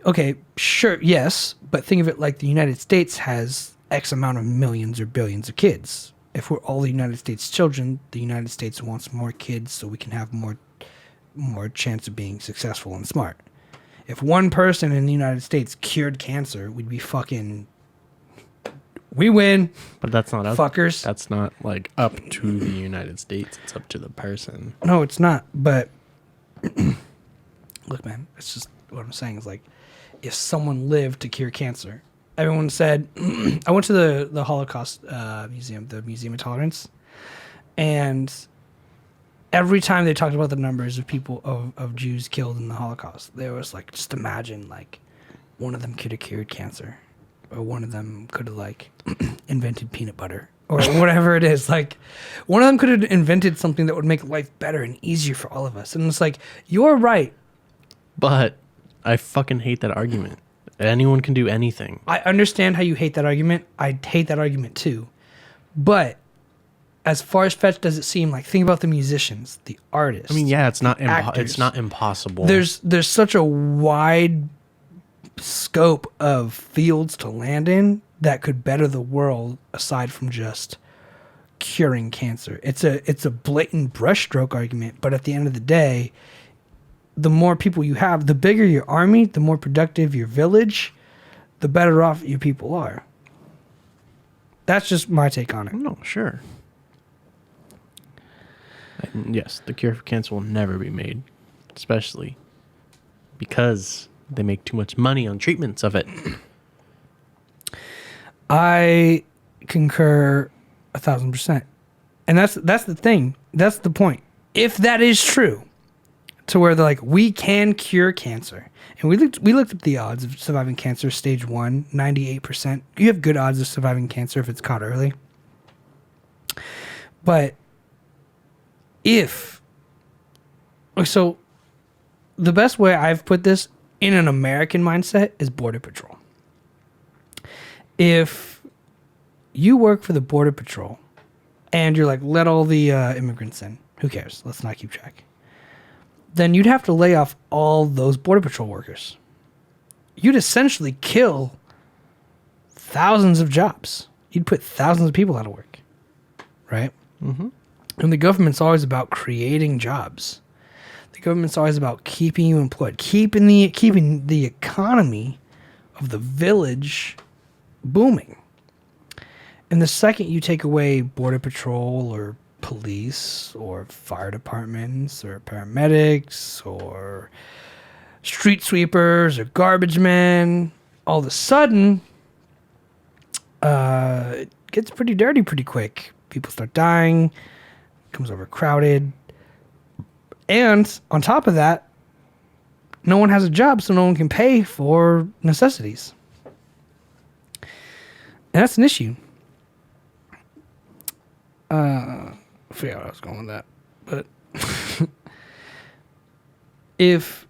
okay, sure, yes, but think of it like the United States has X amount of millions or billions of kids. If we're all the United States children, the United States wants more kids so we can have more chance of being successful and smart. If one person in the United States cured cancer, we'd be fucking... We win. But that's not us. Fuckers. That's not like up to the United States. It's up to the person. No, it's not. But look, man, it's just what I'm saying is like, if someone lived to cure cancer, everyone said, I went to the Holocaust museum, the Museum of Tolerance, and every time they talked about the numbers of people of Jews killed in the Holocaust, they was like, just imagine like one of them could have cured cancer, or one of them could have like invented peanut butter, or whatever it is. Like one of them could have invented something that would make life better and easier for all of us. And it's like, you're right. But I fucking hate that argument. Anyone can do anything. I understand how you hate that argument. I hate that argument too. But as far-fetched as it seemed, like think about the musicians, the artists. I mean, yeah, it's not actors. it's not impossible. There's such a wide scope of fields to land in that could better the world aside from just curing cancer. It's a blatant brushstroke argument, but at the end of the day, the more people you have, the bigger your army, the more productive your village, the better off your people are. That's just my take on it. No, sure. And yes, the cure for cancer will never be made, especially because they make too much money on treatments of it. I concur 1,000%. And that's the thing. That's the point. If that is true, to where they're like, we can cure cancer. And we looked up the odds of surviving cancer stage 1, 98%. You have good odds of surviving cancer if it's caught early. But so the best way I've put this in an American mindset is Border Patrol. If you work for the Border Patrol and you're like, let all the immigrants in, who cares? Let's not keep track. Then you'd have to lay off all those Border Patrol workers. You'd essentially kill thousands of jobs. You'd put thousands of people out of work. right? Mm-hmm. And the government's always about creating jobs. The government's always about keeping you employed, keeping the economy of the village booming. And the second you take away border patrol or police or fire departments or paramedics or street sweepers or garbage men, all of a sudden, it gets pretty dirty pretty quick. People start dying, becomes overcrowded. And on top of that, no one has a job, so no one can pay for necessities. And that's an issue. I forgot where I was going with that. But if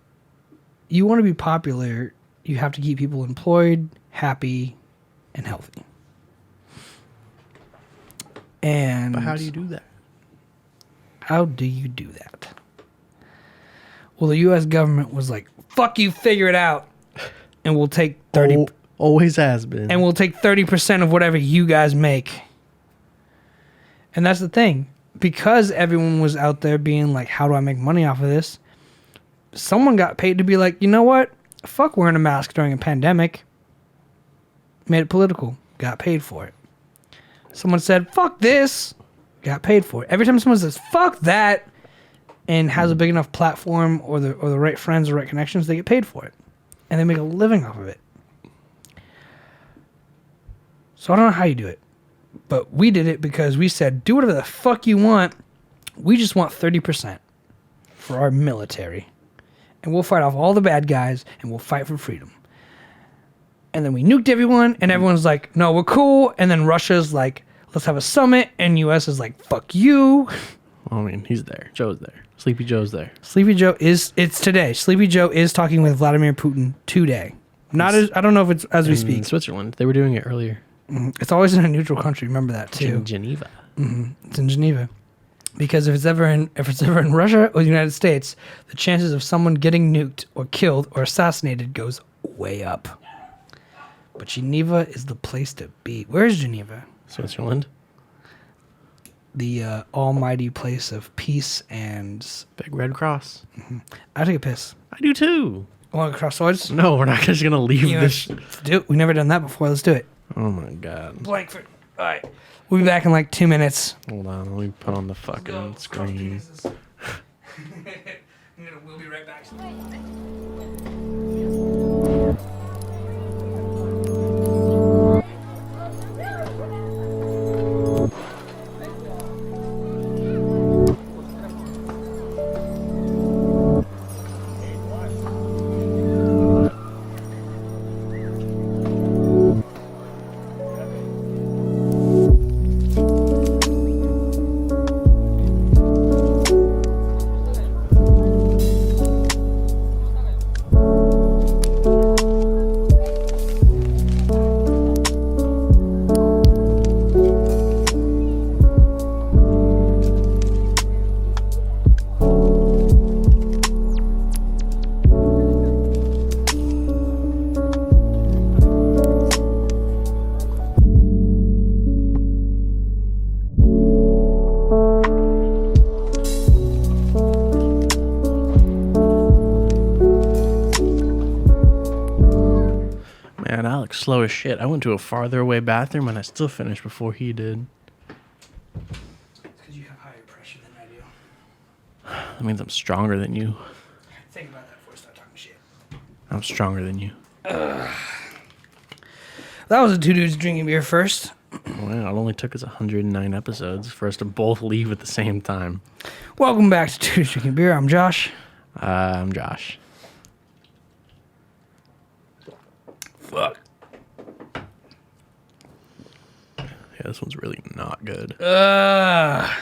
you want to be popular, you have to keep people employed, happy, and healthy. And But how do you do that? How do you do that? Well, the U.S. government was like, fuck you, figure it out. And we'll take 30... Always has been. And we'll take 30% of whatever you guys make. And that's the thing. Because everyone was out there being like, how do I make money off of this? Someone got paid to be like, you know what? Fuck wearing a mask during a pandemic. Made it political. Got paid for it. Someone said, fuck this. Got paid for it. Every time someone says, fuck that, and has a big enough platform or the right friends or right connections, they get paid for it. And they make a living off of it. So I don't know how you do it. But we did it because we said, do whatever the fuck you want. We just want 30% for our military. And we'll fight off all the bad guys and we'll fight for freedom. And then we nuked everyone and everyone's like, no, we're cool. And then Russia's like, let's have a summit. And US is like, fuck you. Well, I mean, he's there. Joe's there. Sleepy Joe's there. Sleepy Joe it's today. Sleepy Joe is talking with Vladimir Putin today. Not as, I don't know if it's as we speak. In Switzerland. They were doing it earlier. It's always in a neutral country. Remember that too. In Geneva. It's in Geneva. Because if it's ever in Russia or the United States, the chances of someone getting nuked or killed or assassinated goes way up. But Geneva is the place to be. Where's Geneva? Switzerland. The almighty place of peace and... Big Red Cross. I take a piss. I do too. Want to cross swords? No, we're not just going to leave this. Let's do it. We've never done that before. Let's do it. Oh my God. Blankford. All right. We'll be back in like 2 minutes. Hold on. Let me put on the fucking screen. We'll be right back. Man, Alex, slow as shit. I went to a farther away bathroom and I still finished before he did. It's because you have higher pressure than I do. That means I'm stronger than you. Think about that before I start talking shit. I'm stronger than you. That was a two dudes drinking beer first. Wow, it only took us 109 episodes for us to both leave at the same time. Welcome back to Two Dudes Drinking Beer. I'm Josh. I'm Josh. Fuck. Yeah, this one's really not good. Uh,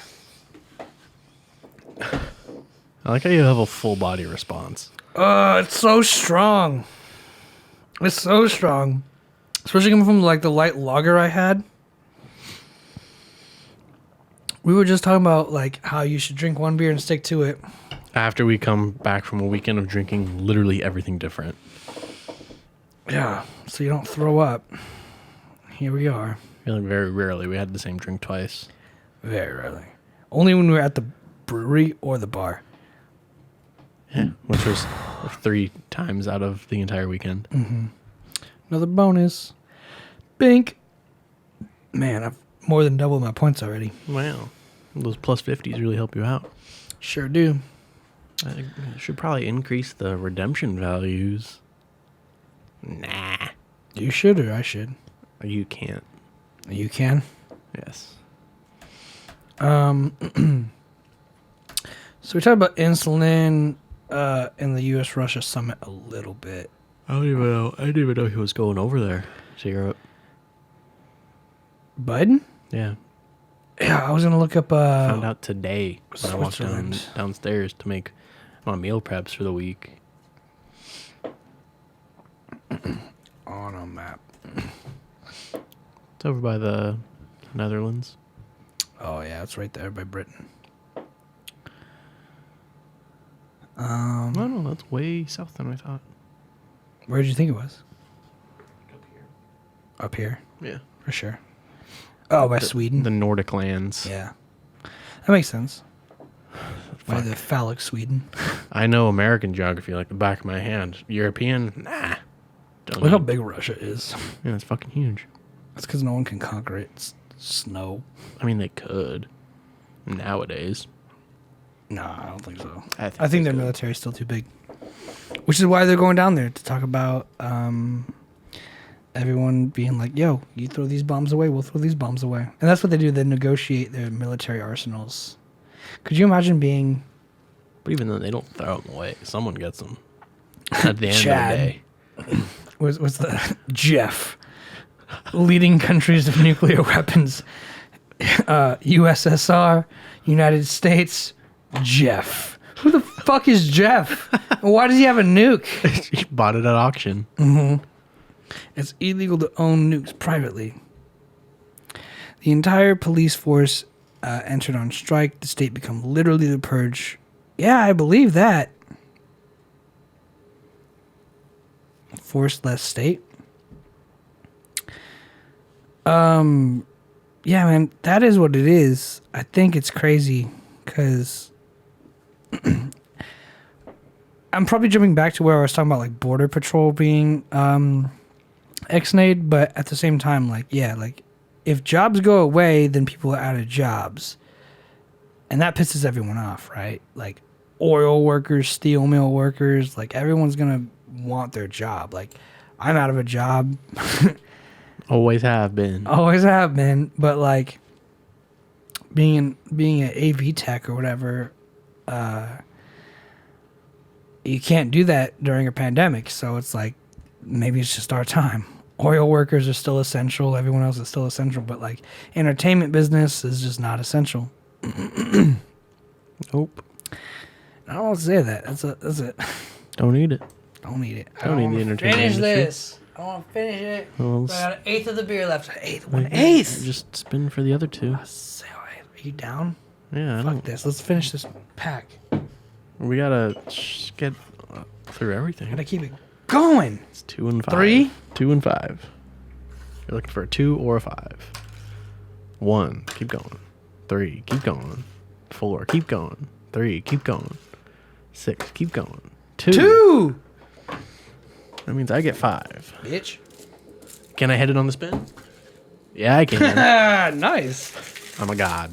I like how you have a full body response. It's so strong. It's so strong. Especially coming from like the light lager I had. We were just talking about like how you should drink one beer and stick to it. After we come back from a weekend of drinking literally everything different. Yeah, so you don't throw up. Here we are. Really, very rarely. We had the same drink twice. Very rarely. Only when we're at the brewery or the bar. Yeah, which was 3 times out of the entire weekend. Another bonus. Bink. Man, I've more than doubled my points already. Wow. Those plus 50s really help you out. Sure do. I should probably increase the redemption values. Nah. You should or I should? You can't. You can? Yes. So we talked about insulin in the U.S.-Russia summit a little bit. I didn't even know he was going over there to Europe. Biden? Yeah. Yeah, I was going to look up... Found out today when I walked Switzerland. downstairs to make my meal preps for the week. On a map. It's over by the Netherlands. Oh, yeah, it's right there by Britain. No, that's way south than I thought. Where did you think it was? Up here, Yeah. for sure. Oh, by Sweden? The Nordic lands. Yeah. That makes sense. By the phallic Sweden. I know American geography like the back of my hand. European? Nah. Don't Look how need- big Russia is. Yeah, it's fucking huge. That's because no one can conquer it. It's snow. I mean, they could. Nowadays. Nah, I don't think so. I I think their military is still too big. Which is why they're going down there to talk about everyone being like, yo, you throw these bombs away, we'll throw these bombs away. And that's what they do. They negotiate their military arsenals. Could you imagine being... But even then, they don't throw them away. Someone gets them. At the end Chad. of the day. Was the Jeff leading countries of nuclear weapons? USSR, United States, Jeff. Who the fuck is Jeff? Why does he have a nuke? He bought it at auction. It's illegal to own nukes privately. The entire police force entered on strike. The state become literally the purge. Yeah, I believe that. Forced-less state. Yeah, man, that is what it is. I think it's crazy because I'm probably jumping back to where I was talking about like border patrol being ex-nade, but at the same time, like, yeah, like if jobs go away, then people are out of jobs, and that pisses everyone off, right? Like oil workers, steel mill workers, like everyone's gonna want their job. Like I'm out of a job. Always have been. Always have been, but like being an AV tech or whatever, you can't do that during a pandemic. So it's like maybe it's just our time. Oil workers are still essential. Everyone else is still essential, but like entertainment business is just not essential. Nope. I don't want to say that. That's it. Don't need it. Don't need it. Don't need the entertainment finish industry. this. I want to finish it. Well, I got an eighth of the beer left. One like, eighth. Just spin for the other two. Are you down? Yeah, I Fuck don't. this. Let's finish this pack. We gotta get through everything. Gotta keep it going. It's 2 and 5. 3? 2 and 5. You're looking for a 2 or a 5. 1. Keep going. 3. Keep going. 4. Keep going. 3. Keep going. 6. Keep going. 2. 2! That means I get 5. Bitch. Can I hit it on the spin? Yeah, I can. Nice. I'm a god.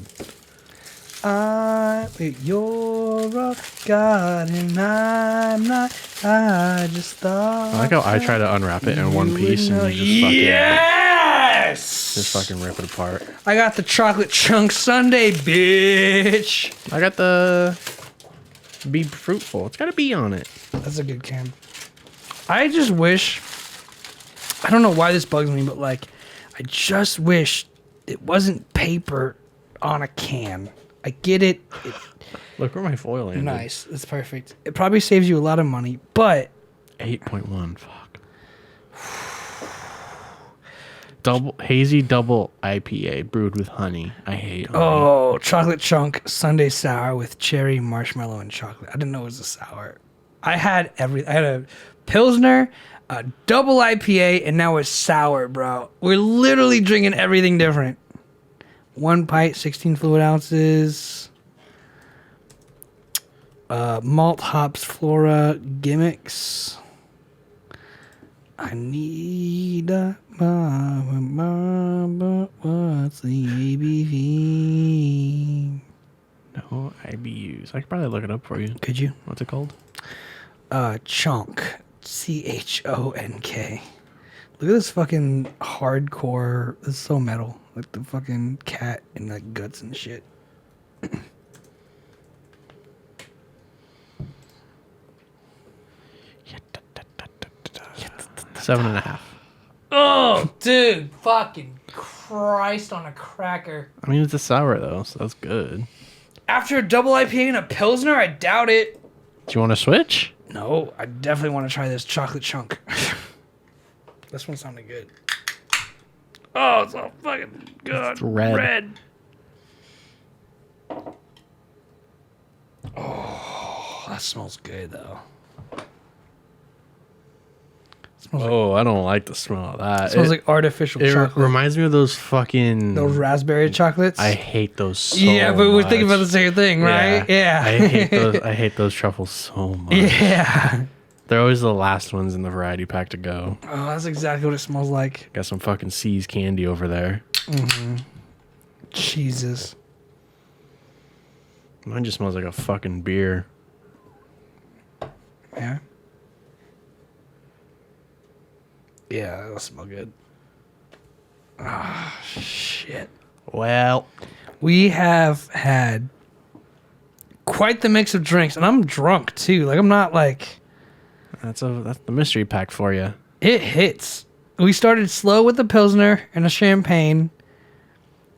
You're a god and I'm not. I just thought. I like how I try to unwrap it in one you piece would know- and you Yes! just fucking rip it apart. I got the chocolate chunk sundae, bitch. I got the Be Fruitful. It's got a bee on it. That's a good can. I just wish. I don't know why this bugs me, but like, I just wish it wasn't paper on a can. I get it. Look where my foil landed. Nice. It's perfect. It probably saves you a lot of money, but 8.1. Fuck. Hazy double IPA brewed with honey. I hate honey. oh, chocolate chunk Sunday sour with cherry, marshmallow, and chocolate. I didn't know it was a sour. I had a Pilsner, a double IPA, and now it's sour, bro. We're literally drinking everything different. 1 pint, 16 fluid ounces. Malt hops flora gimmicks. I need a mama, what's the ABV? No IBUs. I could probably look it up for you. Could you? What's it called? Chonk. CHONK. Look at this fucking hardcore. This is so metal. Like the fucking cat and like guts and shit. 7.5. Oh, dude. Fucking Christ on a cracker. I mean, it's a sour though, so that's good. After a double IPA and a Pilsner, I doubt it. Do you want to switch? No, I definitely want to try this chocolate chunk. This one sounded good. Oh, it's so fucking good. It's red. Red. Oh, that smells good though. Oh, I don't like the smell of that. It smells like artificial It chocolate. reminds me of those fucking... Those raspberry chocolates. I hate those so yeah, but we're much. thinking about the same thing, right? Yeah. I hate those truffles so much. Yeah. They're always the last ones in the variety pack to go. Oh, that's exactly what it smells like. Got some fucking C's candy over there. Jesus. Mine just smells like a fucking beer. Yeah. Yeah, that'll smell good. Ah, shit. Well, We have had quite the mix of drinks, and I'm drunk too. Like, I'm not like... that's the mystery pack for you. It hits. We started slow with the Pilsner and a champagne.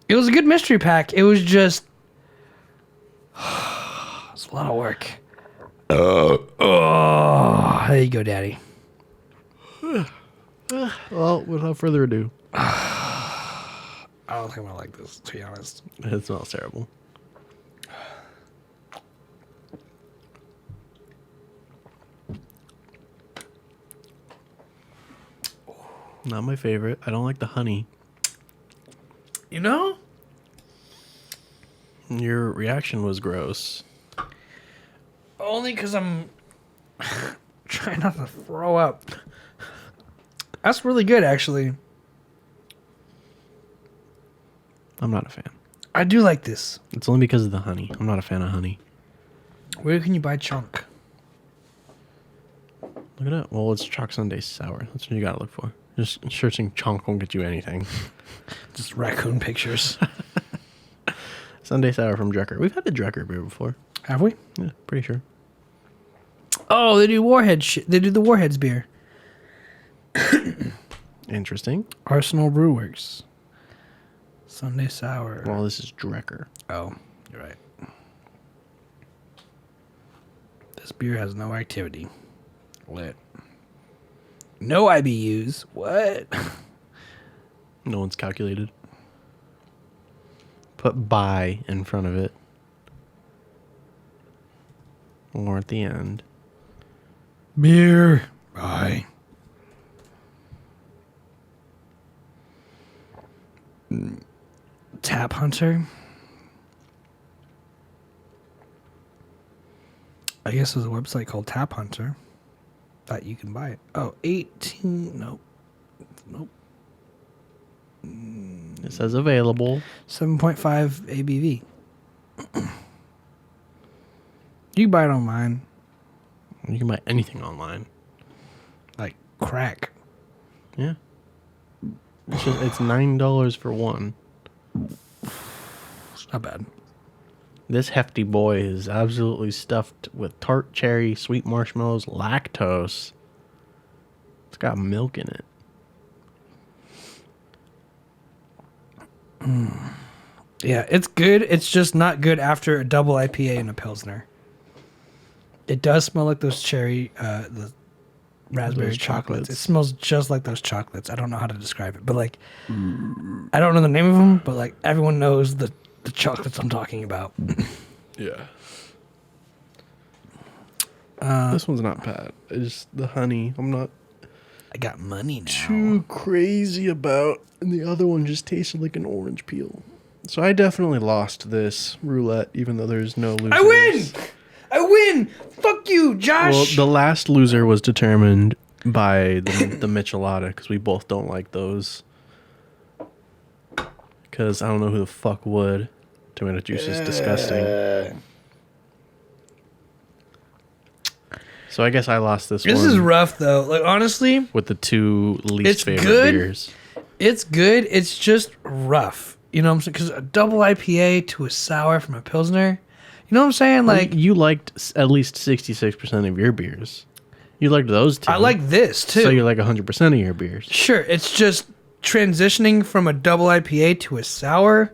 It was a good mystery pack. It was just... it's a lot of work. Oh, there you go, Daddy. Well, without further ado. I don't think I'm gonna like this, to be honest. It smells terrible. Not my favorite. I don't like the honey. You know? Your reaction was gross. Only because I'm trying not to throw up. That's really good, actually. I'm not a fan. I do like this. It's only because of the honey. I'm not a fan of honey. Where can you buy chunk? Look at that. Well, it's Chalk Sunday Sour. That's what you gotta look for. Just searching chunk won't get you anything. Just raccoon pictures. Sunday Sour from Drecker. We've had the Drecker beer before. Have we? Yeah, pretty sure. Oh, they do Warhead shit. They do the Warheads beer. Interesting. Arsenal Brewworks. Sunday Sour. Well, this is Drecker. Oh, you're right. This beer has no activity. Lit. No IBUs. What? No one's calculated. Put by in front of it. Or at the end. Beer. Bye. Tap Hunter. I guess there's a website called Tap Hunter that you can buy it. Oh, 18. Nope. Nope. It says available. 7.5 ABV. You can buy it online. You can buy anything online. Like crack. Yeah. It's $9 for one. It's not bad. This hefty boy is absolutely stuffed with tart cherry, sweet marshmallows, lactose. It's got milk in it. Yeah, it's good. It's just not good after a double IPA and a Pilsner. It does smell like those cherry, the raspberry Those chocolates. chocolates. It smells just like those chocolates. I don't know how to describe it, but like, I don't know the name of them, but like everyone knows the chocolates I'm talking about. Yeah. This one's not bad. It's the honey. I'm not I got money now. too crazy about. And the other one just tasted like an orange peel. So I definitely lost this roulette, even though there's no losers. I win! I win! Fuck you, Josh! Well, the last loser was determined by the Michelada, because we both don't like those. Because I don't know who the fuck would. Tomato juice is disgusting. So I guess I lost this one. This is rough, though. Like, honestly, with the two least it's favorite good. beers. It's good. It's just rough. You know what I'm saying? Because a double IPA to a sour from a Pilsner. You know what I'm saying? Like, you liked at least 66% of your beers. You liked those two. I like this, too. So you like 100% of your beers. Sure. It's just transitioning from a double IPA to a sour.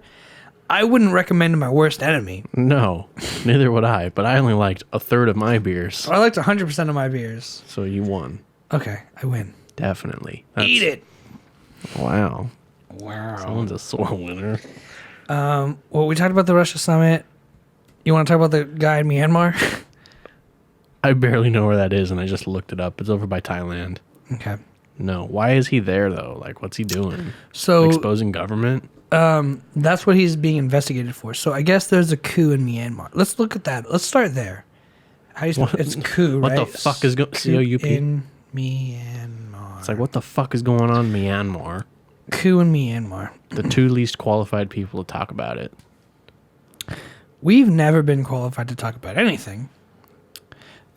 I wouldn't recommend to my worst enemy. No, neither would I. But I only liked a third of my beers. I liked 100% of my beers. So you won. Okay, I win. Definitely. Eat it. Wow. Wow. Someone's a sore winner. Well, we talked about the Russia summit. You want to talk about the guy in Myanmar? I barely know where that is, and I just looked it up. It's over by Thailand. Okay. No. Why is he there, though? Like, what's he doing? So Exposing government? that's what he's being investigated for. So I guess there's a coup in Myanmar. Let's look at that. Let's start there. How do you spell it's coup, What right? the fuck is going... C-O-U-P? In Myanmar. It's like, what the fuck is going on in Myanmar? Coup in Myanmar. The two least qualified people to talk about it. We've never been qualified to talk about anything.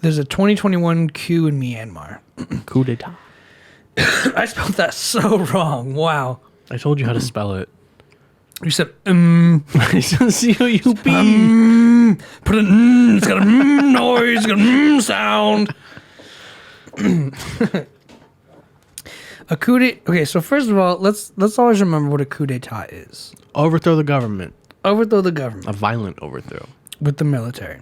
There's a 2021 coup in Myanmar. Coup d'etat. I spelled that so wrong. Wow. I told you how to spell it. You said, C-O-U-P. put an it's got a noise, it's got a sound. A coup d'etat. Okay, so first of all, let's always remember what a coup d'etat is. Overthrow the government. Overthrow the government A violent overthrow. with the military.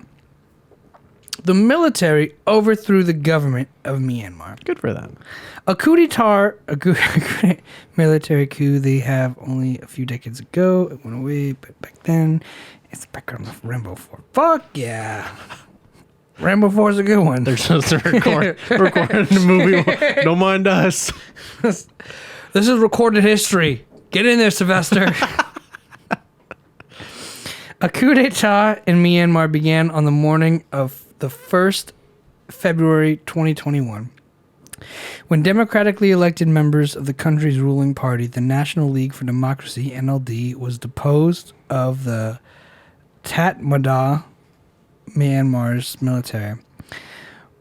The military overthrew the government of Myanmar. Good for them. A coup d'etat, military coup they have only a few decades ago. It went away, but back then, it's the background of Rambo 4. Fuck yeah. Rambo 4 is a good one. They're supposed to recording the movie. Don't mind us. This is recorded history. Get in there, Sylvester. A coup d'etat in Myanmar began on the morning of the 1st February 2021. When democratically elected members of the country's ruling party, the National League for Democracy, NLD, was deposed of the Tatmadaw, Myanmar's military,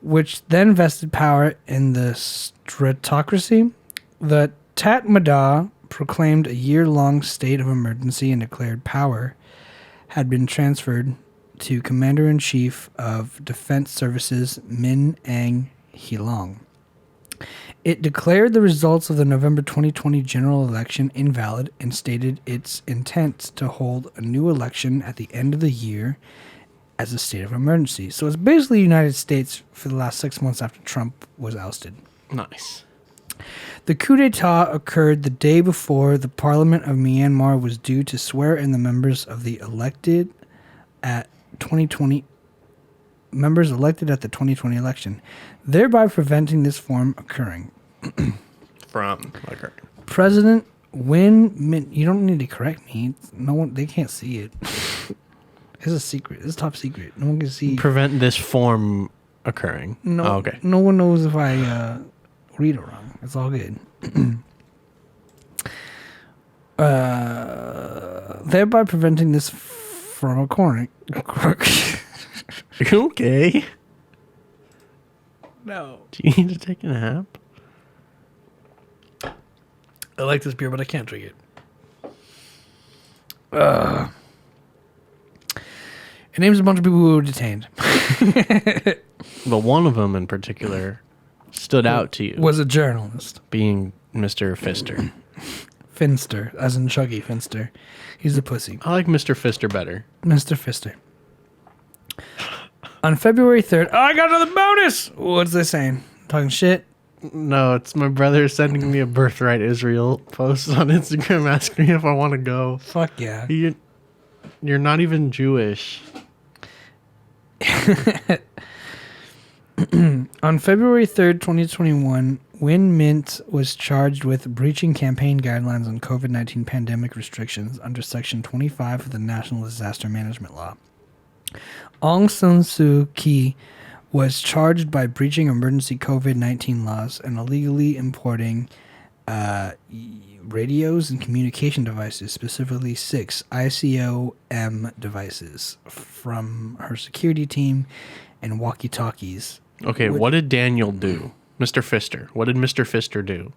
which then vested power in the stratocracy. The Tatmadaw proclaimed a year-long state of emergency and declared power had been transferred to Commander-in-Chief of Defense Services Min Aung Hlaing. It declared the results of the November 2020 general election invalid and stated its intent to hold a new election at the end of the year as a state of emergency. So it's basically the United States for the last 6 months after Trump was ousted. Nice. The coup d'etat occurred the day before the Parliament of Myanmar was due to swear in the members of the elected at 2020 members elected at the 2020 election, thereby preventing this from occurring. President Win Min, you don't need to correct me. No one, they can't see it. It's a secret. It's top secret. No one can see. Prevent this form occurring. No, okay. No one knows if I read it wrong. It's all good. Thereby preventing this from occurring. You okay? No. Do you need to take a nap? I like this beer, but I can't drink it. It names a bunch of people who were detained. But one of them in particular stood out to you. Was a journalist. Being Mr. Fister. Finster, as in Chuggy Finster. He's a pussy. I like Mr. Fister better. Mr. Fister. On February 3rd... Oh, I got another bonus! What's they saying? Talking shit? No, it's my brother sending me a Birthright Israel post on Instagram asking me if I want to go. Fuck yeah. You're not even Jewish. On February 3rd, 2021, Win Mint was charged with breaching campaign guidelines on COVID-19 pandemic restrictions under Section 25 of the National Disaster Management Law. Aung San Suu Kyi was charged by breaching emergency COVID-19 laws and illegally importing radios and communication devices, specifically 6 ICOM devices from her security team and walkie-talkies. Okay, what did Daniel do? Mr. Fister. What did Mr. Fister do?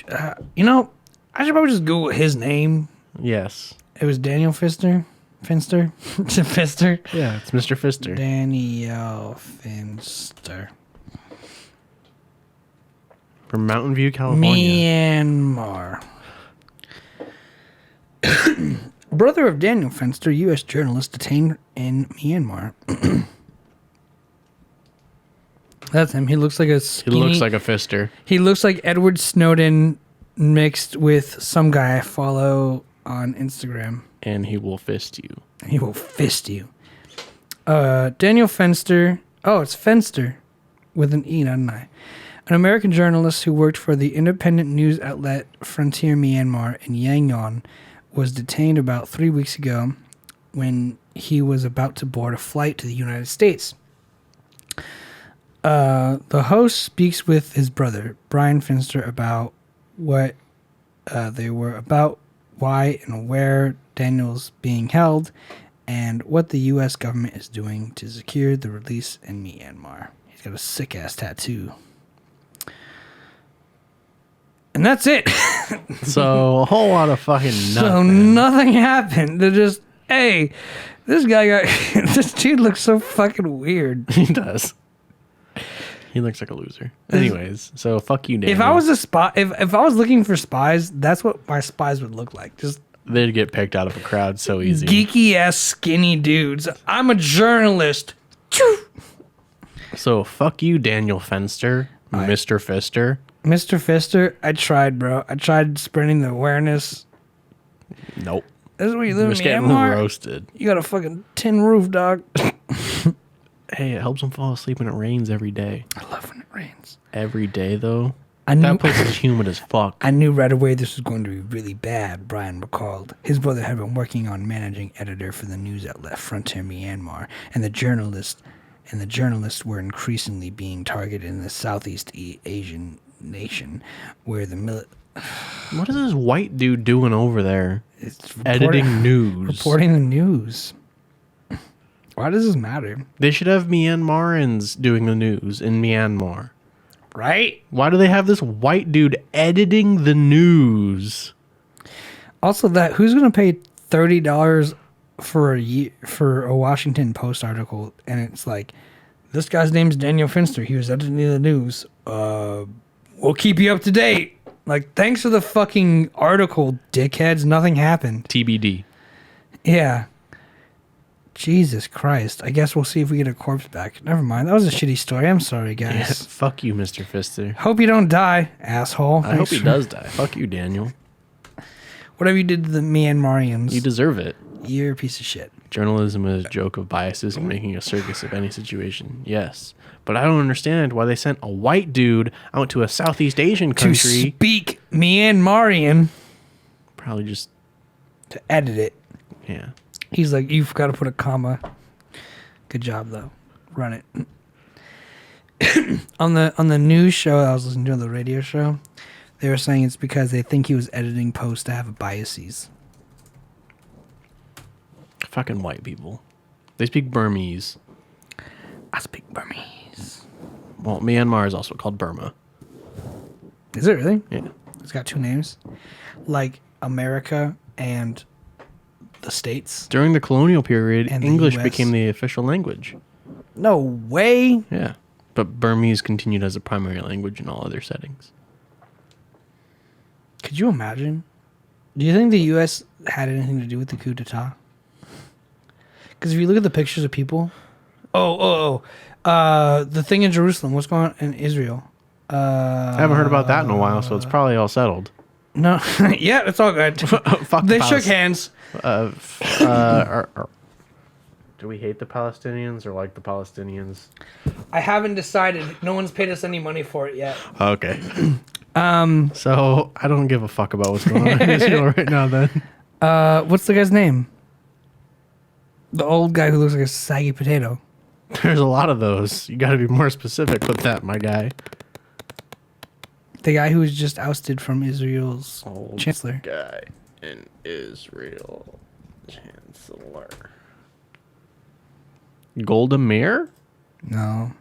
I should probably just Google his name. Yes. It was Daniel Finster? Fister? Yeah, it's Mr. Fister. Daniel Finster. From Mountain View, California. Myanmar. Brother of Daniel Finster, U.S. journalist detained in Myanmar. That's him. He looks like a skinny... He looks like a Fister. He looks like Edward Snowden mixed with some guy I follow on Instagram. And he will fist you. He will fist you. Daniel Fenster. Oh, it's Fenster with an E, not an I. An American journalist who worked for the independent news outlet Frontier Myanmar in Yangon was detained about 3 weeks ago when he was about to board a flight to the United States. The host speaks with his brother, Brian Finster, about what they were about, why and where Daniel's being held, and what the U.S. government is doing to secure the release in Myanmar. He's got a sick-ass tattoo. And that's it. So, a whole lot of fucking nothing. So nothing happened. They're just, hey, this guy got... this dude looks so fucking weird. He does. He looks like a loser. Anyways, so fuck you, Daniel. If I was a spy... If I was looking for spies, that's what my spies would look like. Just... They'd get picked out of a crowd so easy. Geeky-ass skinny dudes. I'm a journalist. So, fuck you, Daniel Fenster, Mr. Fister. Mr. Fister, I tried, bro. I tried spreading the awareness. Nope. This is where you live in Just getting Myanmar. roasted. You got a fucking tin roof, dog. Hey, it helps him fall asleep when it rains every day. I love when it rains. Every day, though? I knew, That place is humid as fuck. I knew right away this was going to be really bad, Brian recalled. His brother had been working on managing editor for the news outlet Frontier Myanmar, and the journalists were increasingly being targeted in the Southeast Asian nation, where the What is this white dude doing over there? Editing news. Reporting the news. Why does this matter? They should have Myanmarans doing the news in Myanmar. Right? Why do they have this white dude editing the news? Also, who's going to pay $30 for a Washington Post article, and it's like, this guy's name's Daniel Finster. He was editing the news. We'll keep you up to date. Like, thanks for the fucking article, dickheads. Nothing happened. TBD. Yeah. Jesus Christ. I guess we'll see if we get a corpse back. Never mind. That was a shitty story. I'm sorry, guys. Yeah, fuck you, Mr. Fister. Hope you don't die, asshole. I hope he does die. Fuck you, Daniel. Whatever you did to the Myanmarians, You deserve it. you're a piece of shit. Journalism is a joke of biases and making a circus of any situation. Yes. But I don't understand why they sent a white dude out to a Southeast Asian country. To speak Myanmarian. Probably just... To edit it. Yeah. He's like, you've got to put a comma. Good job, though. Run it. on the news show I was listening to, the radio show, they were saying it's because they think he was editing posts to have biases. Fucking white people. They speak Burmese. I speak Burmese. Well, Myanmar is also called Burma. Is it really? Yeah. It's got two names. Like America and the States. During the colonial period, And the English US. became the official language. No way. Yeah. But Burmese continued as a primary language in all other settings. Could you imagine? Do you think the U.S. had anything to do with the coup d'etat? Because if you look at the pictures of people... the thing in Jerusalem. What's going on in Israel? I haven't heard about that in a while, so it's probably all settled. No. Yeah, it's all good. Fuck They the shook Palest- hands. Do we hate the Palestinians or like the Palestinians? I haven't decided. No one's paid us any money for it yet. Okay. So I don't give a fuck about what's going on in Israel right now. Then What's the guy's name? The old guy who looks like a saggy potato. there's a lot of those. You got to be more specific with that, my guy. The guy who was just ousted from Israel's Old chancellor. guy in Israel, chancellor. Golda Meir? No.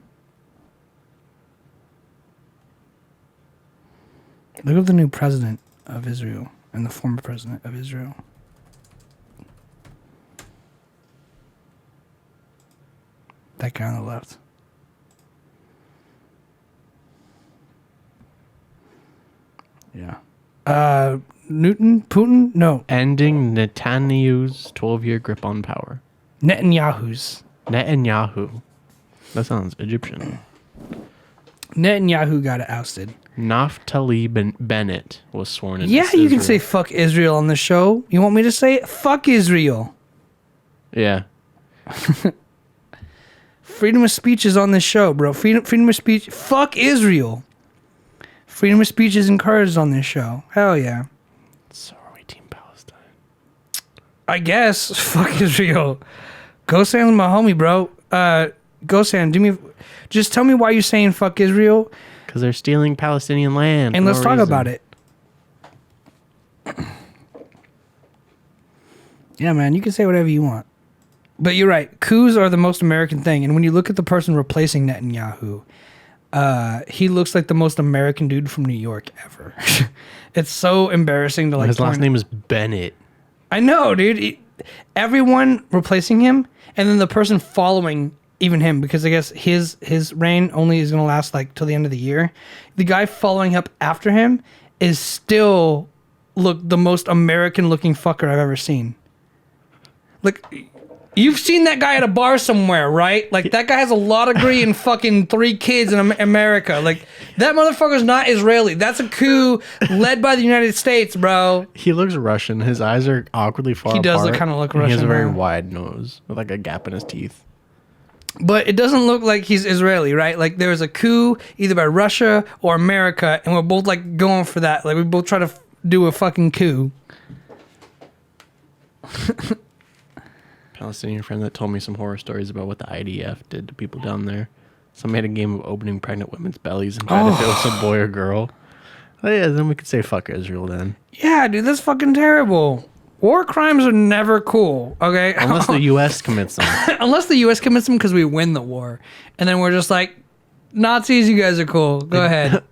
Look at the new president of Israel and the former president of Israel. That guy on the left. Yeah. Putin? No. Ending Netanyahu's 12-year grip on power. Netanyahu's. Netanyahu. That sounds Egyptian. Netanyahu got ousted. Naftali Bennett was sworn in. Yeah, as you can say Israel. fuck Israel on the show. You want me to say it? Fuck Israel. Yeah. Freedom of speech is on this show, bro. Freedom of speech. Fuck Israel. Freedom of speech is encouraged on this show. Hell yeah. So are we Team Palestine? I guess. Fuck Israel. Gosan's my homie, bro. Gosan, just tell me why you're saying fuck Israel, Because they're stealing Palestinian land. and for let's no talk reason. about it. Yeah, man, you can say whatever you want. But you're right. Coups are the most American thing. And when you look at the person replacing Netanyahu, he looks like the most American dude from New York ever. It's so embarrassing to like. His last point- name is Bennett. I know, dude. Everyone replacing him, and then the person following even him, because I guess his reign only is gonna last like till the end of the year. The guy following up after him is still the most American looking fucker I've ever seen. Like, you've seen that guy at a bar somewhere, right? Like, that guy has a law degree and fucking 3 kids in America. Like, that motherfucker's not Israeli. That's a coup led by the United States, bro. He looks Russian. His eyes are awkwardly far apart. He does kinda look and He has a Russian, very huh? wide nose with like a gap in his teeth. But it doesn't look like he's Israeli, right? Like, there was a coup either by Russia or America, and we're both like going for that. Like, we both try to do a fucking coup. Palestinian friend that told me some horror stories about what the IDF did to people down there. Some made a game of opening pregnant women's bellies and tried if it was a boy or girl. Oh, yeah, then we could say fuck Israel then. Yeah, dude, that's fucking terrible. War crimes are never cool, okay? Unless the U.S. commits them. Unless the U.S. commits them because we win the war. And then we're just like, Nazis, you guys are cool. Go ahead.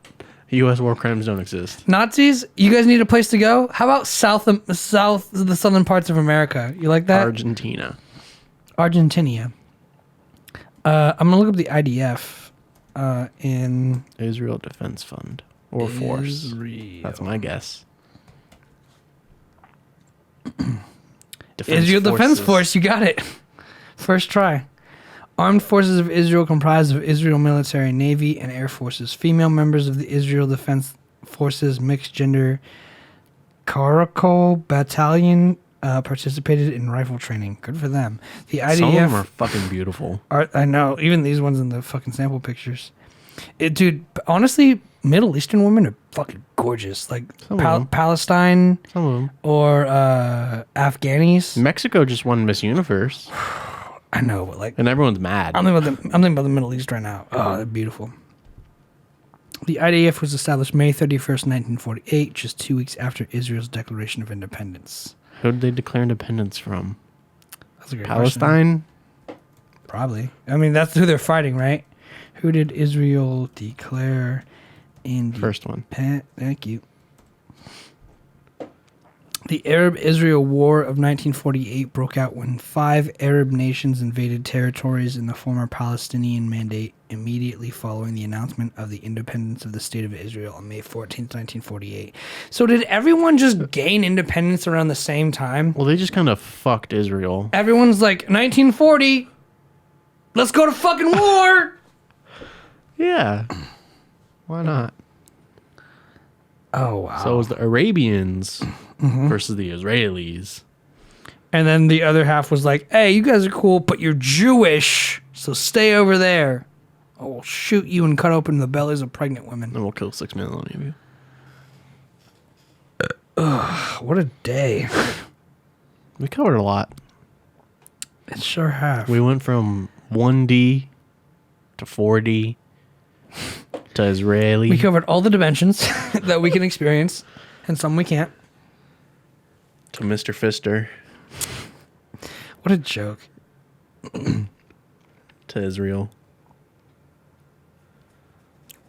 U.S. war crimes don't exist. Nazis, you guys need a place to go? How about the southern parts of America? You like that? Argentina. Argentina. I'm going to look up the IDF in Israel Defense Fund. Or Force. Israel. That's my guess. Israel Defense Force, you got it. First try. Armed forces of Israel comprised of Israel military, Navy, and Air Forces. Female members of the Israel Defense Forces mixed gender Karakol Battalion participated in rifle training. Good for them. The IDF. Some of them are fucking beautiful. I know. Even these ones in the fucking sample pictures. Dude, honestly, Middle Eastern women are fucking gorgeous. Like Some of them. Palestine Some of them. or Afghanis. Mexico just won Miss Universe. I know, but like, And everyone's mad. I'm thinking about the Middle East right now. Oh, they're beautiful. The IDF was established May 31st, 1948, just 2 weeks after Israel's declaration of independence. Who did they declare independence from? That's a great Palestine? question. Probably. I mean, that's who they're fighting, right? Who did Israel declare independence? First one. Thank you. The Arab-Israel War of 1948 broke out when 5 Arab nations invaded territories in the former Palestinian Mandate immediately following the announcement of the independence of the State of Israel on May 14th, 1948. So did everyone just gain independence around the same time? Well, they just kind of fucked Israel. Everyone's like, 1940, let's go to fucking war! Yeah. Why not? Oh, wow. So it was the Arabians versus the Israelis. And then the other half was like, hey, you guys are cool, but you're Jewish, so stay over there. I will shoot you and cut open the bellies of pregnant women. And we'll kill 6 million of you. What a day. We covered a lot. It sure have. We went from 1D to 4D to Israeli. We covered all the dimensions that we can experience, and some we can't. To Mr. Fister. What a joke. To Israel.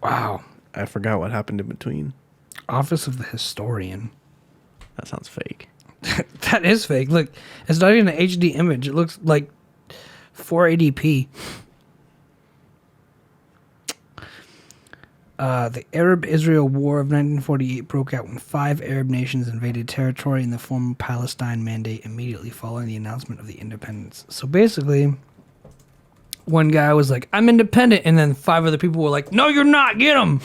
Wow. I forgot what happened in between. Office of the Historian. That sounds fake. That is fake. Look, it's not even an HD image. It looks like 480p. The Arab-Israel War of 1948 broke out when 5 Arab nations invaded territory in the former Palestine Mandate immediately following the announcement of the independence. So basically, one guy was like, I'm independent, and then 5 other people were like, no, you're not, get him!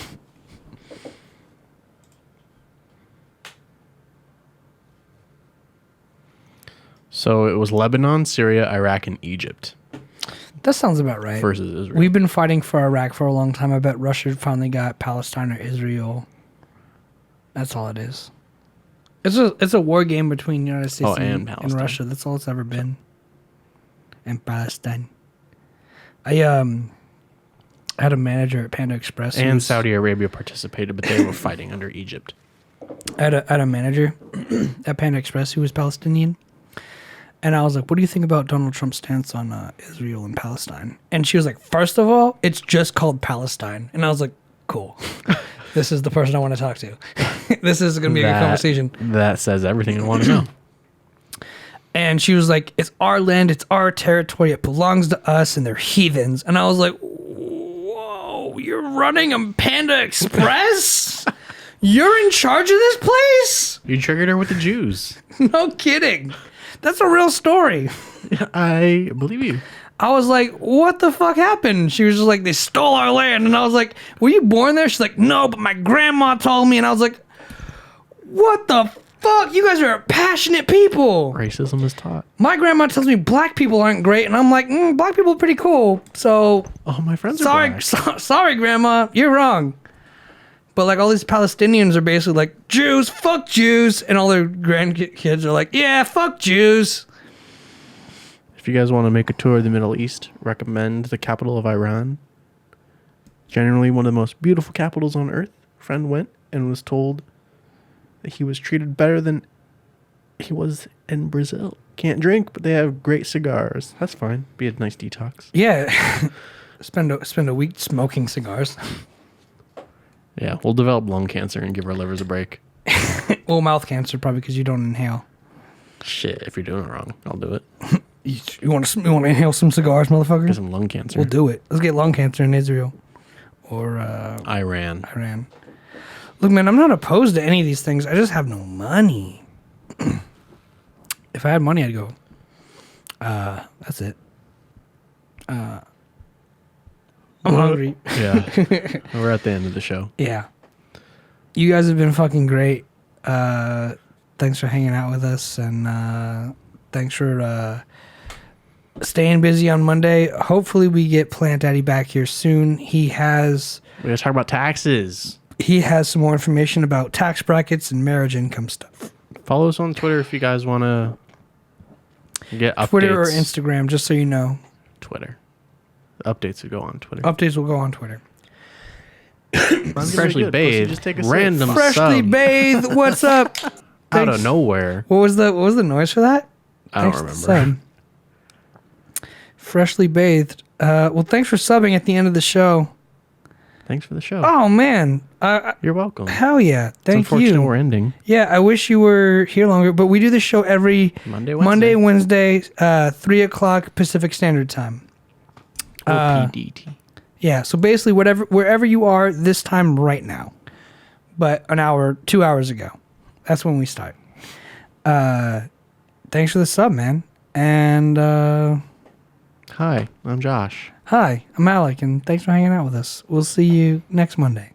So it was Lebanon, Syria, Iraq, and Egypt That sounds about right. versus Israel. We've been fighting for Iraq for a long time. I bet Russia finally got Palestine or Israel. That's all it is. It's a war game between the United States and Palestine. Russia. That's all it's ever been. And Palestine. I had a manager at Panda Express. And Saudi Arabia participated, but they were fighting under Egypt. I had a manager at Panda Express who was Palestinian. And I was like, what do you think about Donald Trump's stance on Israel and Palestine? And she was like, first of all, it's just called Palestine. And I was like, cool. This is the person I want to talk to. This is going to be a good conversation. That says everything I want to know. And she was like, it's our land, it's our territory, it belongs to us, and they're heathens. And I was like, whoa, you're running a Panda Express? You're in charge of this place? You triggered her with the Jews. No kidding. That's a real story. I believe you. I was like, what the fuck happened? She was just like, they stole our land. And I was like, were you born there? She's like, no, but my grandma told me. And I was like, what the fuck? You guys are passionate people. Racism is taught. My grandma tells me black people aren't great. And I'm like, black people are pretty cool. So, Oh, my friends are black. sorry, grandma, you're wrong. But like all these Palestinians are basically like, Jews, fuck Jews. And all their grandkids are like, yeah, fuck Jews. If you guys want to make a tour of the Middle East, recommend the capital of Iran. Generally one of the most beautiful capitals on earth. A friend went and was told that he was treated better than he was in Brazil. Can't drink, but they have great cigars. That's fine. Be a nice detox. Yeah. spend a week smoking cigars. Yeah, we'll develop lung cancer and give our livers a break. Well, mouth cancer probably because you don't inhale. Shit, if you're doing it wrong, I'll do it. You want to inhale some cigars, motherfucker? Get some lung cancer. We'll do it. Let's get lung cancer in Israel or Iran. Look, man, I'm not opposed to any of these things. I just have no money. If I had money, I'd go. That's it. I'm hungry. Yeah. We're at the end of the show. Yeah. You guys have been fucking great. Thanks for hanging out with us, and thanks for staying busy on Monday. Hopefully we get Plant Daddy back here soon. We gotta talk about taxes. He has some more information about tax brackets and marriage income stuff. Follow us on Twitter if you guys want to get updates. Twitter or Instagram, just so you know. Twitter. Updates will go on Twitter. Updates will go on Twitter. Freshly bathed. Just take a random Freshly sub. bathed. What's up? Out of nowhere. What was the noise for that? I don't remember. Freshly bathed. Well, thanks for subbing at the end of the show. Thanks for the show. Oh man, You're welcome. hell yeah! Thank it's unfortunate you. We're ending. Yeah, I wish you were here longer, but we do this show every Monday, Wednesday, 3:00 Pacific Standard Time. Or PDT. Yeah, so basically wherever you are this time right now, but 2 hours ago, that's when we start. Thanks for the sub, man, and Hi, I'm Josh. hi, I'm Alec, and thanks for hanging out with us. We'll see you next Monday.